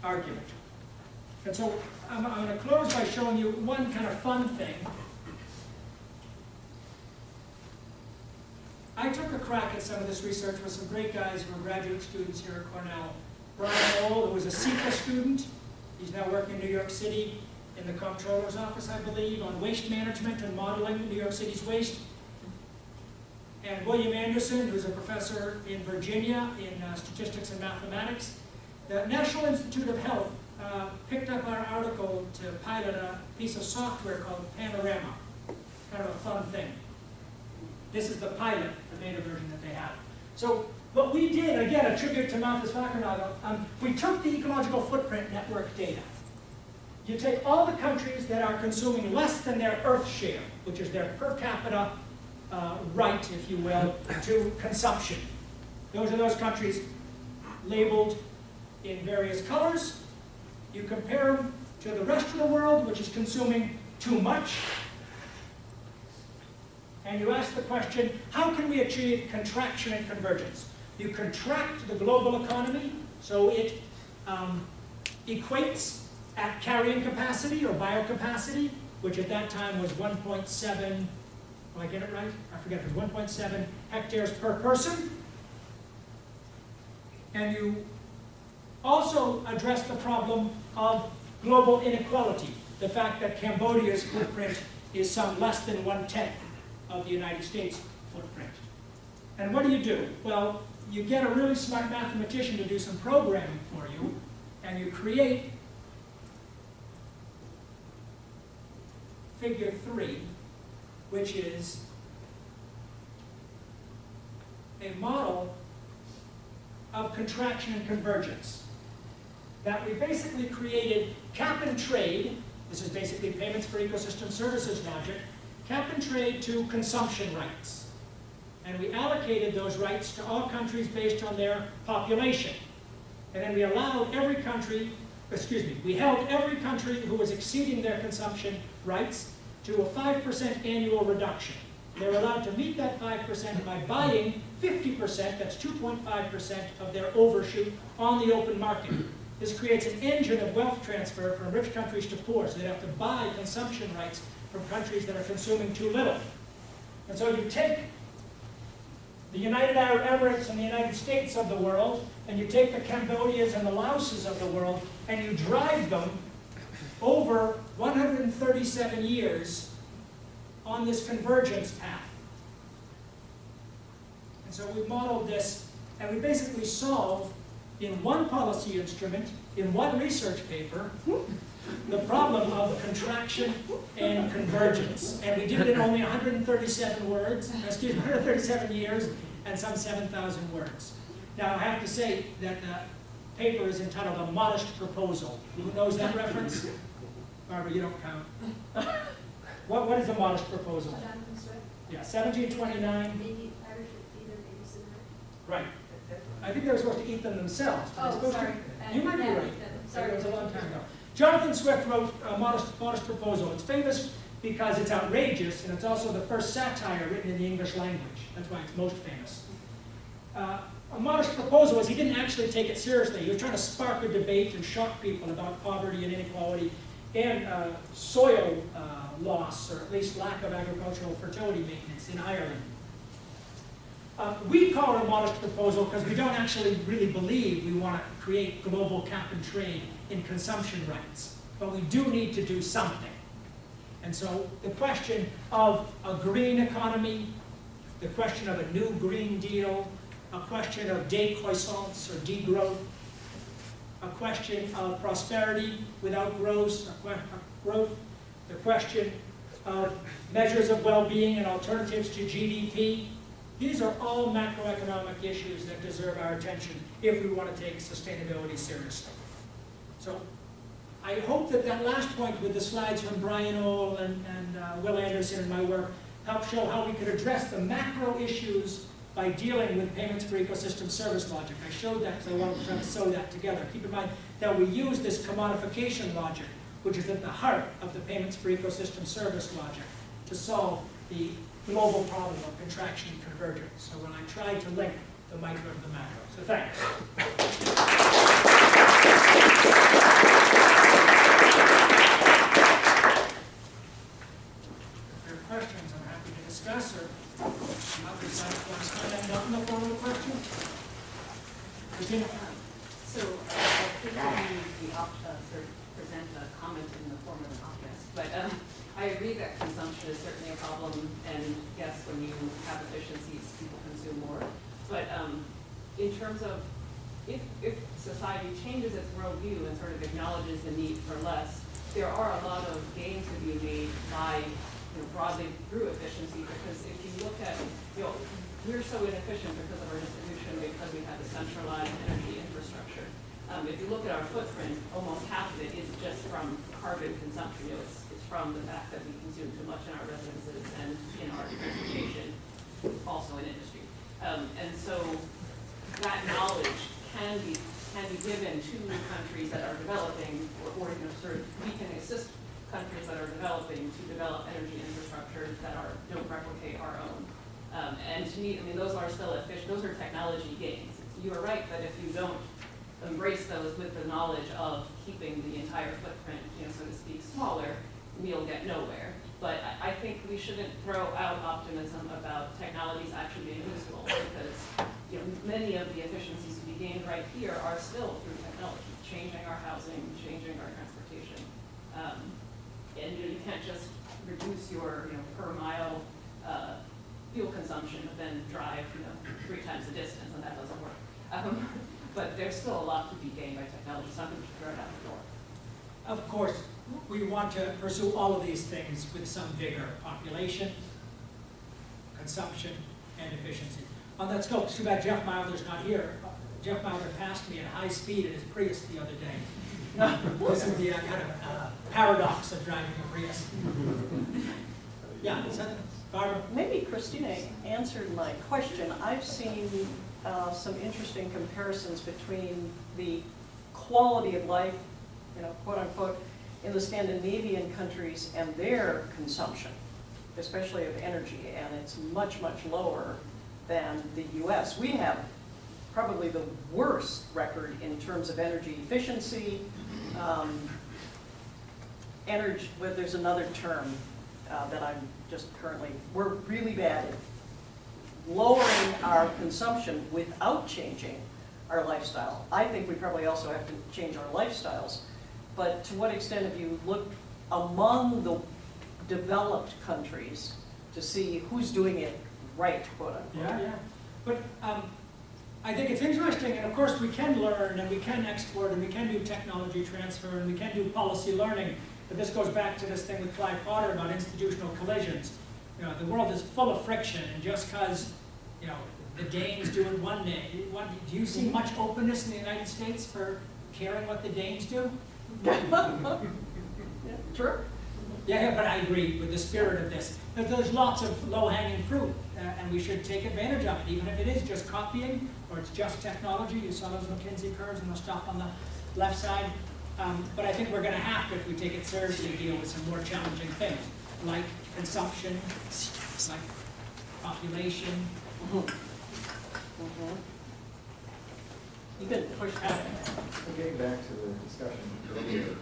argument. And so I'm going to close by showing you one kind of fun thing. I took a crack at some of this research with some great guys who are graduate students here at Cornell. Brian Old, who was a CEPA student, he's now working in New York City in the comptroller's office, I believe, on waste management and modeling New York City's waste. And William Anderson, who's a professor in Virginia in statistics and mathematics. The National Institute of Health picked up our article to pilot a piece of software called Panorama. Kind of a fun thing. This is the pilot, the beta version that they have. So what we did, again, a tribute to Malthus Fakernagel, we took the ecological footprint network data. You take all the countries that are consuming less than their Earth share, which is their per capita right, if you will, to consumption. Those are those countries labeled in various colors. You compare them to the rest of the world, which is consuming too much. And you ask the question, how can we achieve contraction and convergence? You contract the global economy so it equates at carrying capacity or biocapacity, which at that time was 1.7, will I get it right? I forget if it was 1.7 hectares per person. And you also address the problem of global inequality, the fact that Cambodia's footprint is some less than 1/10 of the United States footprint. And what do? Well, you get a really smart mathematician to do some programming for you, and you create figure 3, which is a model of contraction and convergence. That we basically created cap and trade, this is basically payments for ecosystem services logic, cap and trade to consumption rights. And we allocated those rights to all countries based on their population. And then we allowed every country, we held every country who was exceeding their consumption rights to a 5% annual reduction. They were allowed to meet that 5% by buying 50%, that's 2.5% of their overshoot on the open market. This creates an engine of wealth transfer from rich countries to poor, so they have to buy consumption rights from countries that are consuming too little. And so you take the United Arab Emirates and the United States of the world, and you take the Cambodias and the Laoses of the world, and you drive them over 137 years on this convergence path. And so we've modeled this, and we basically solve in one policy instrument, in one research paper, the problem of contraction and convergence. And we did it in only 137 years and some 7,000 words. Now I have to say that the paper is entitled A Modest Proposal. Who knows that reference? Barbara, you don't count. What is a modest proposal? Yeah, 1729. Right. I think they were supposed to eat them themselves. Oh, sorry. You might be right. Sorry, it was a long time ago. Jonathan Swift wrote A Modest Proposal. It's famous because it's outrageous, and it's also the first satire written in the English language. That's why it's most famous. A Modest Proposal is he didn't actually take it seriously. He was trying to spark a debate and shock people about poverty and inequality and soil loss, or at least lack of agricultural fertility maintenance in Ireland. We call it a modest proposal because we don't actually really believe we want to create global cap and trade in consumption rights. But we do need to do something. And so the question of a green economy, the question of a new Green Deal, a question of décroissance or degrowth, a question of prosperity without growth, the question of measures of well-being and alternatives to GDP. These are all macroeconomic issues that deserve our attention if we want to take sustainability seriously. So I hope that that last point with the slides from Brian Ohl and Will Anderson and my work help show how we could address the macro issues by dealing with payments for ecosystem service logic. I showed that because I wanted to try to sew that together. Keep in mind that we use this commodification logic, which is at the heart of the payments for ecosystem service logic, to solve the global problem of contraction and convergence. So when I tried to link the micro to the macro. So thanks. If there are questions, I'm happy to discuss, or others like to stand up in the form of a question. Christina? So I think we need the sort of present a comment in the form of an optimist, but I agree that consumption is certainly a problem, and yes, when you have efficiencies, people consume more. But in terms of if society changes its worldview and sort of acknowledges the need for less, there are a lot of gains to be made by broadly through efficiency, because if you look at, we're so inefficient because of our distribution, because we have a centralized energy infrastructure. If you look at our footprint, almost half of it is just from carbon consumption. It's from the fact that we consume too much in our residences and in our transportation, also in industry. And so that knowledge can be given to countries that are developing, or sort of we can assist countries that are developing to develop energy infrastructure that don't replicate our own. And to me, those are still efficient. Those are technology gains. You are right that if you don't embrace those with the knowledge of keeping the entire footprint, so to speak, smaller, we'll get nowhere. But I think we shouldn't throw out optimism about technologies actually being useful, because many of the efficiencies to be gained right here are still through technology, changing our housing, changing our transportation. And you can't just reduce your per mile fuel consumption, but then drive 3 times the distance, and that doesn't work. But there's still a lot to be gained by technology. Something to throw it out the door. Of course, we want to pursue all of these things with some vigor: population, consumption, and efficiency. On that scope, it's too bad Jeff Milder's not here. Jeff Milder passed me at high speed in his Prius the other day. This is the kind of paradox of driving a Prius. Yeah, is that Barbara? Maybe Christina answered my question. I've seen some interesting comparisons between the quality of life, quote unquote, in the Scandinavian countries and their consumption, especially of energy, and it's much, much lower than the US. We have probably the worst record in terms of energy efficiency. Energy, well, there's another term that I'm just currently, we're really bad at lowering our consumption without changing our lifestyle. I think we probably also have to change our lifestyles. But to what extent have you looked among the developed countries to see who's doing it right, quote unquote? Yeah. But I think it's interesting, and of course we can learn, and we can export, and we can do technology transfer, and we can do policy learning. But this goes back to this thing with Clive Potter about institutional collisions. The world is full of friction, and just because the Danes do it one day, do you see much openness in the United States for caring what the Danes do? Yeah, true. Yeah, but I agree with the spirit of this. There's lots of low-hanging fruit, and we should take advantage of it, even if it is just copying or it's just technology. You saw those McKinsey curves and the stuff on the left side. But I think we're going to have to, if we take it seriously, deal with some more challenging things, like consumption, like population. You could push back. Getting back to the discussion earlier,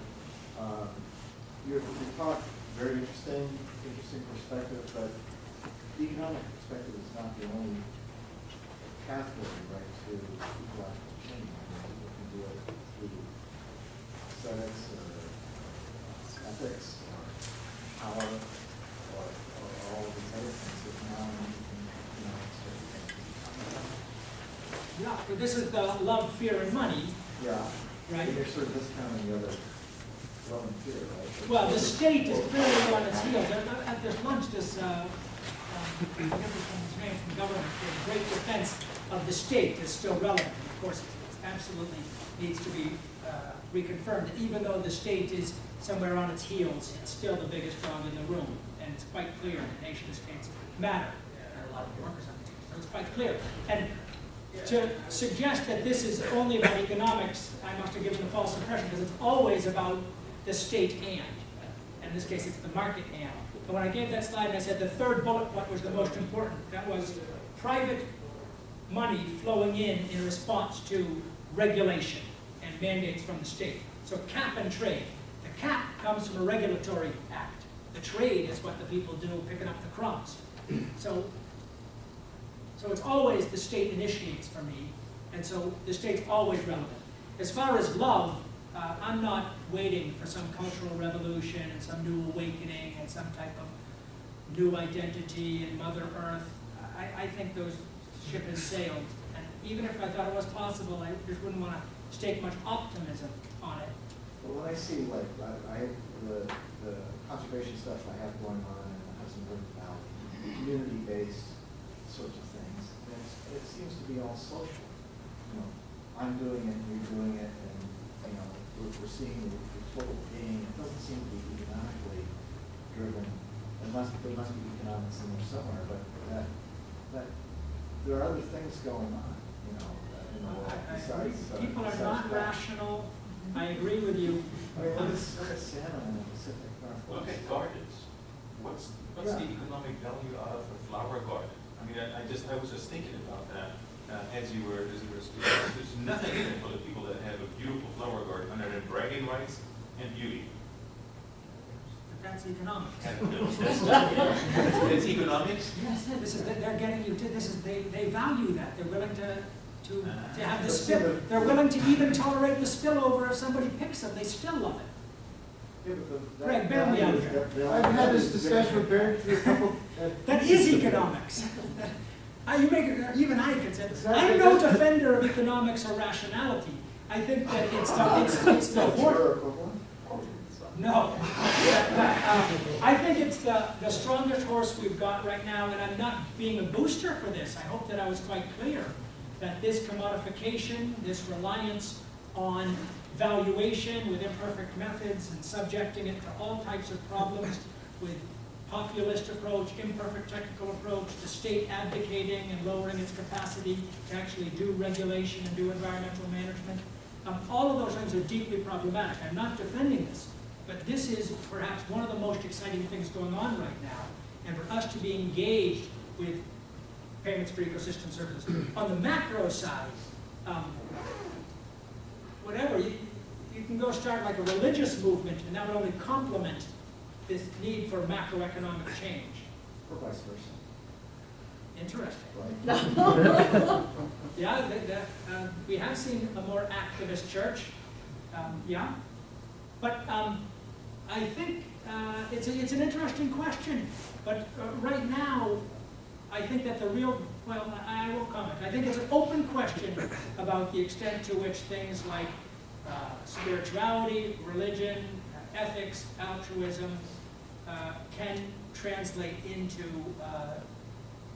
your talk, very interesting perspective, but the economic perspective is not the only pathway, right, to ecological change. People can do it through aesthetics or ethics or power, or all of these other things that now you can, Yeah, but this is the love, fear, and money, yeah. right? You're sort of discounting the other love and fear, right? Well, the state is clearly on its heels. At this lunch, this, I forget this woman's name from government, the great defense of the state is still relevant. Of course, it absolutely needs to be reconfirmed that even though the state is somewhere on its heels, it's still the biggest dog in the room. And it's quite clear that nation states matter. There are a lot of workers on the team, so it's quite clear. And to suggest that this is only about economics, I must have given a false impression, because it's always about the state and. In this case, it's the market and. But when I gave that slide, I said the third bullet point was the most important. That was private money flowing in response to regulation and mandates from the state. So cap and trade. The cap comes from a regulatory act. The trade is what the people do, picking up the crumbs. So it's always the state initiates for me, and so the state's always relevant. As far as love, I'm not waiting for some cultural revolution and some new awakening and some type of new identity in Mother Earth. I think those ship has sailed, and even if I thought it was possible, I just wouldn't want to stake much optimism on it. But when I see, like, I the conservation stuff I have going on in the Hudson River Valley, community-based sorts of things, it seems to be all social. You know, I'm doing it, you're doing it, and you know, we're seeing the total gain. It doesn't seem to be economically driven. There must be economics in there somewhere, but that there are other things going on. You know, in the world I agree. besides People are besides not that. rational. I agree with you. I mean, look at Santa in the Pacific Northwest. Look at gardens. What's Yeah. the economic value out of a flower garden? I mean, I was just thinking about that as you were speaking. There's nothing in it for the people that have a beautiful flower garden under their bragging rights and beauty. But that's economics. It's economics. Yes, this is, they're getting you to, this is, they value that. They're willing to have the spill. They're willing to even tolerate the spillover if somebody picks them. They still love it. Yeah, but Greg, bail me out here. I've had this discussion with Barry for a couple. That is economics. You make it, even I can say, Exactly. I'm no defender of economics or rationality. I think that it's the horse. No. I think it's the strongest horse we've got right now, and I'm not being a booster for this. I hope that I was quite clear that this commodification, this reliance on valuation with imperfect methods and subjecting it to all types of problems with populist approach, imperfect technical approach, the state abdicating and lowering its capacity to actually do regulation and do environmental management. All of those things are deeply problematic. I'm not defending this, but this is perhaps one of the most exciting things going on right now, and for us to be engaged with payments for ecosystem services. On the macro side, whatever, you can go start like a religious movement, and that would only complement this need for macroeconomic change. Or vice versa. Interesting. Right? Yeah, we have seen a more activist church. Yeah, but I think it's an interesting question. But right now, I think that I will comment. I think it's an open question about the extent to which things like spirituality, religion, ethics, altruism can translate into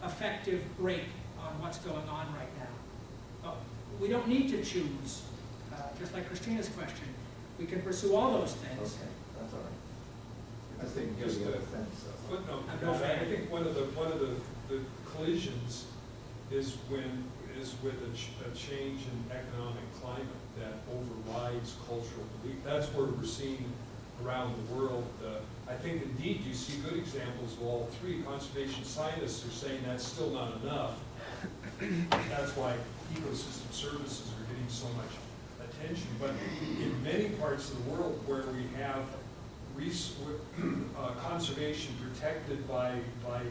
effective break on what's going on right now. We don't need to choose, just like Christina's question. We can pursue all those things. Okay, that's all right. I think just the a other things, so. footnote, I'm no fan. I think one of the collisions is with a change in economic climate that overrides cultural belief. That's where we're seeing around the world. I think indeed you see good examples of all three. Conservation scientists are saying that's still not enough. That's why ecosystem services are getting so much attention. But in many parts of the world where we have conservation protected by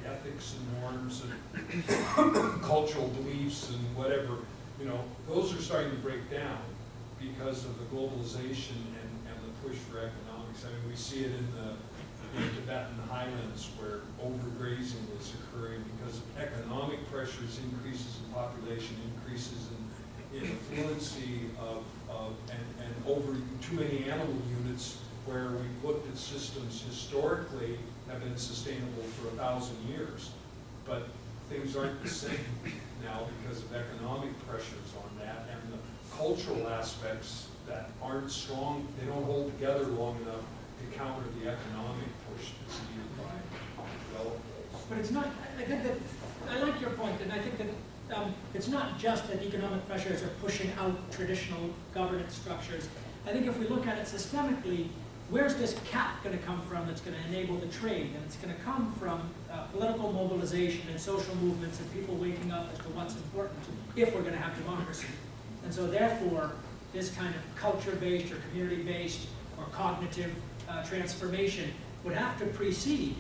ethics and norms and cultural beliefs and whatever, those are starting to break down because of the globalization and the push for economics. I mean, we see it in in the Tibetan highlands where overgrazing is occurring because of economic pressures, increases in population, increases in fluency and over too many animal units, where we've looked at systems historically have been sustainable for 1,000 years. But things aren't the same now because of economic pressures on that and the cultural aspects that aren't strong, they don't hold together long enough to counter the economic push that's needed by developers. But it's not, I think that, I like your point, and I think that it's not just that economic pressures are pushing out traditional governance structures. I think if we look at it systemically, where's this cap going to come from that's going to enable the trade? And it's going to come from political mobilization and social movements and people waking up as to what's important if we're going to have democracy. And so therefore, this kind of culture-based or community-based or cognitive transformation would have to precede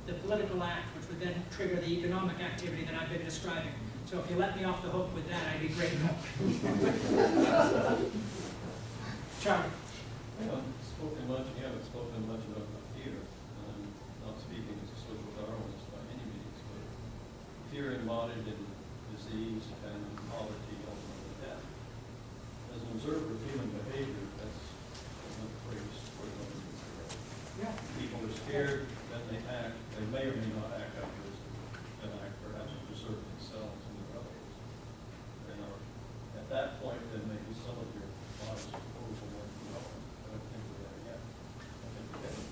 the political act, which would then trigger the economic activity that I've been describing. So if you let me off the hook with that, I'd be grateful. Charlie. I haven't spoken much, you haven't spoken much about fear. Not speaking as a social Darwinist by any means, but fear embodied in disease, famine, poverty, ultimately death. As an observer of human behavior, that's not the greatest word of consideration. Yeah. People are scared, then they act, they may or may not act out of wisdom, and act perhaps to preserve themselves and their others. And at that point, then maybe some of your modest proposal might be welcome. I don't think we're there yet. I think we're getting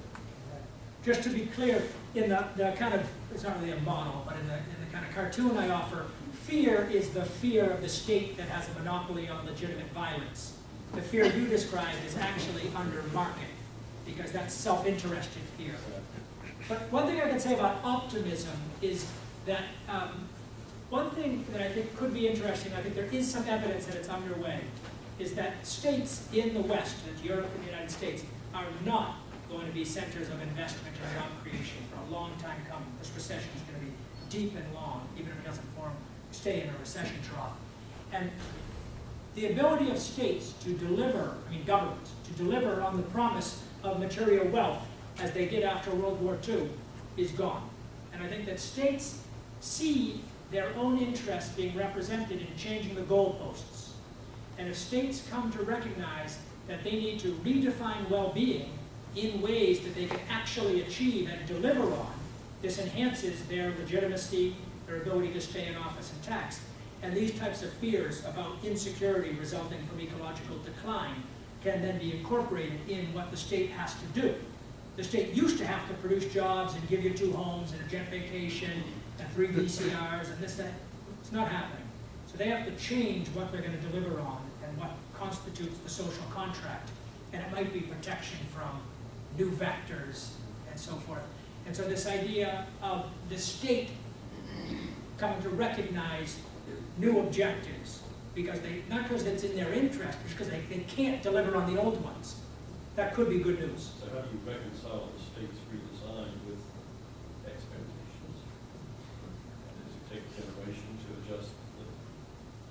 there. Just to be clear, in the kind of, it's not really a model, but in the kind of cartoon I offer, fear is the fear of the state that has a monopoly on legitimate violence. The fear you described is actually under market, because that's self-interested fear. But one thing I can say about optimism is that one thing that I think could be interesting, I think there is some evidence that it's underway, is that states in the West, that Europe and the United States, are not going to be centers of investment and job creation for a long time coming. This recession is going to be deep and long, even if it doesn't stay in a recession trough. And the ability of states to deliver, I mean governments, to deliver on the promise of material wealth as they did after World War II is gone. And I think that states see their own interests being represented in changing the goalposts. And if states come to recognize that they need to redefine well-being in ways that they can actually achieve and deliver on, this enhances their legitimacy, their ability to stay in office and tax. And these types of fears about insecurity resulting from ecological decline can then be incorporated in what the state has to do. The state used to have to produce jobs and give you 2 homes and a jet vacation and 3 VCRs and this, that. It's not happening. So they have to change what they're going to deliver on and what constitutes the social contract. And it might be protection from new vectors and so forth. And so this idea of the state coming to recognize new objectives, because not because it's in their interest, but because they can't deliver on the old ones. That could be good news. So how do you reconcile the state's redesign with expectations? Does it take a generation to adjust the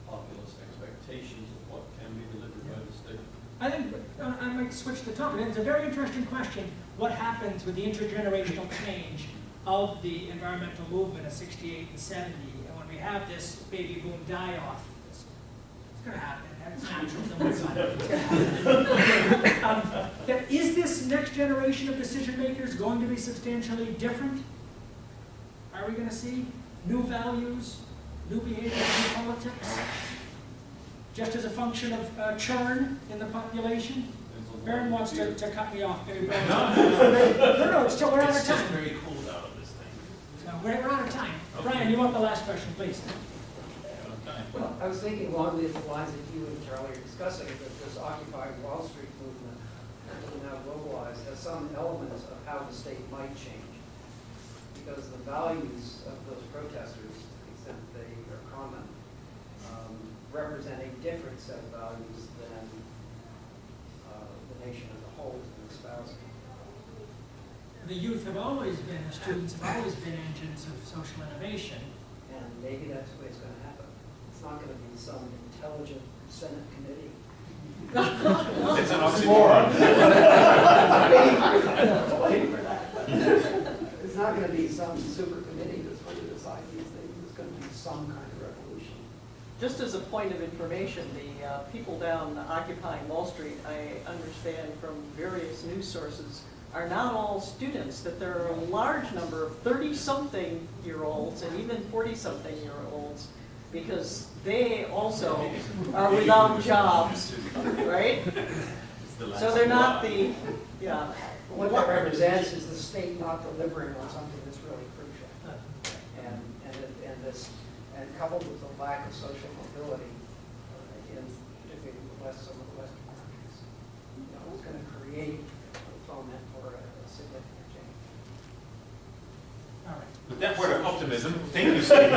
populace expectations of what can be delivered by the state? I think I might switch the topic. It's a very interesting question. What happens with the intergenerational change of the environmental movement of 68 and 70? And when we have this baby boom die-off, it's going to happen. It's natural. Is this next generation of decision makers going to be substantially different? Are we going to see new values, new behaviors, new politics? Just as a function of churn in the population? Baron wants to cut me off. Maybe Baron's no, it's still, we're out of time. It's very cool out of this thing. So we're out of time. Brian, you want the last question, please? Well, I was thinking along the lines that you and Charlie are discussing, that this Occupy Wall Street movement, now globalized, has some elements of how the state might change. Because the values of those protesters, to the extent they are common, represent a different set of values than the nation as a whole is espousing. The youth have always been, the students have always been engines of social innovation. And maybe that's the way it's going to happen. It's not going to be some intelligent Senate committee. It's an oxymoron. Waiting for that. some super committee that's going to decide these things. There's going to be some kind of revolution. Just as a point of information, the people down occupying Wall Street, I understand from various news sources, are not all students, that there are a large number of 30-something-year-olds and even 40-something-year-olds, because they also are without jobs, right? So they're not the, yeah. What that represents is the state not delivering on something that's really crucial. And coupled with the lack of social mobility in particularly some of the Western countries, it's going to create a foment for a significant change. All right. With that word of optimism, thank you, Steve.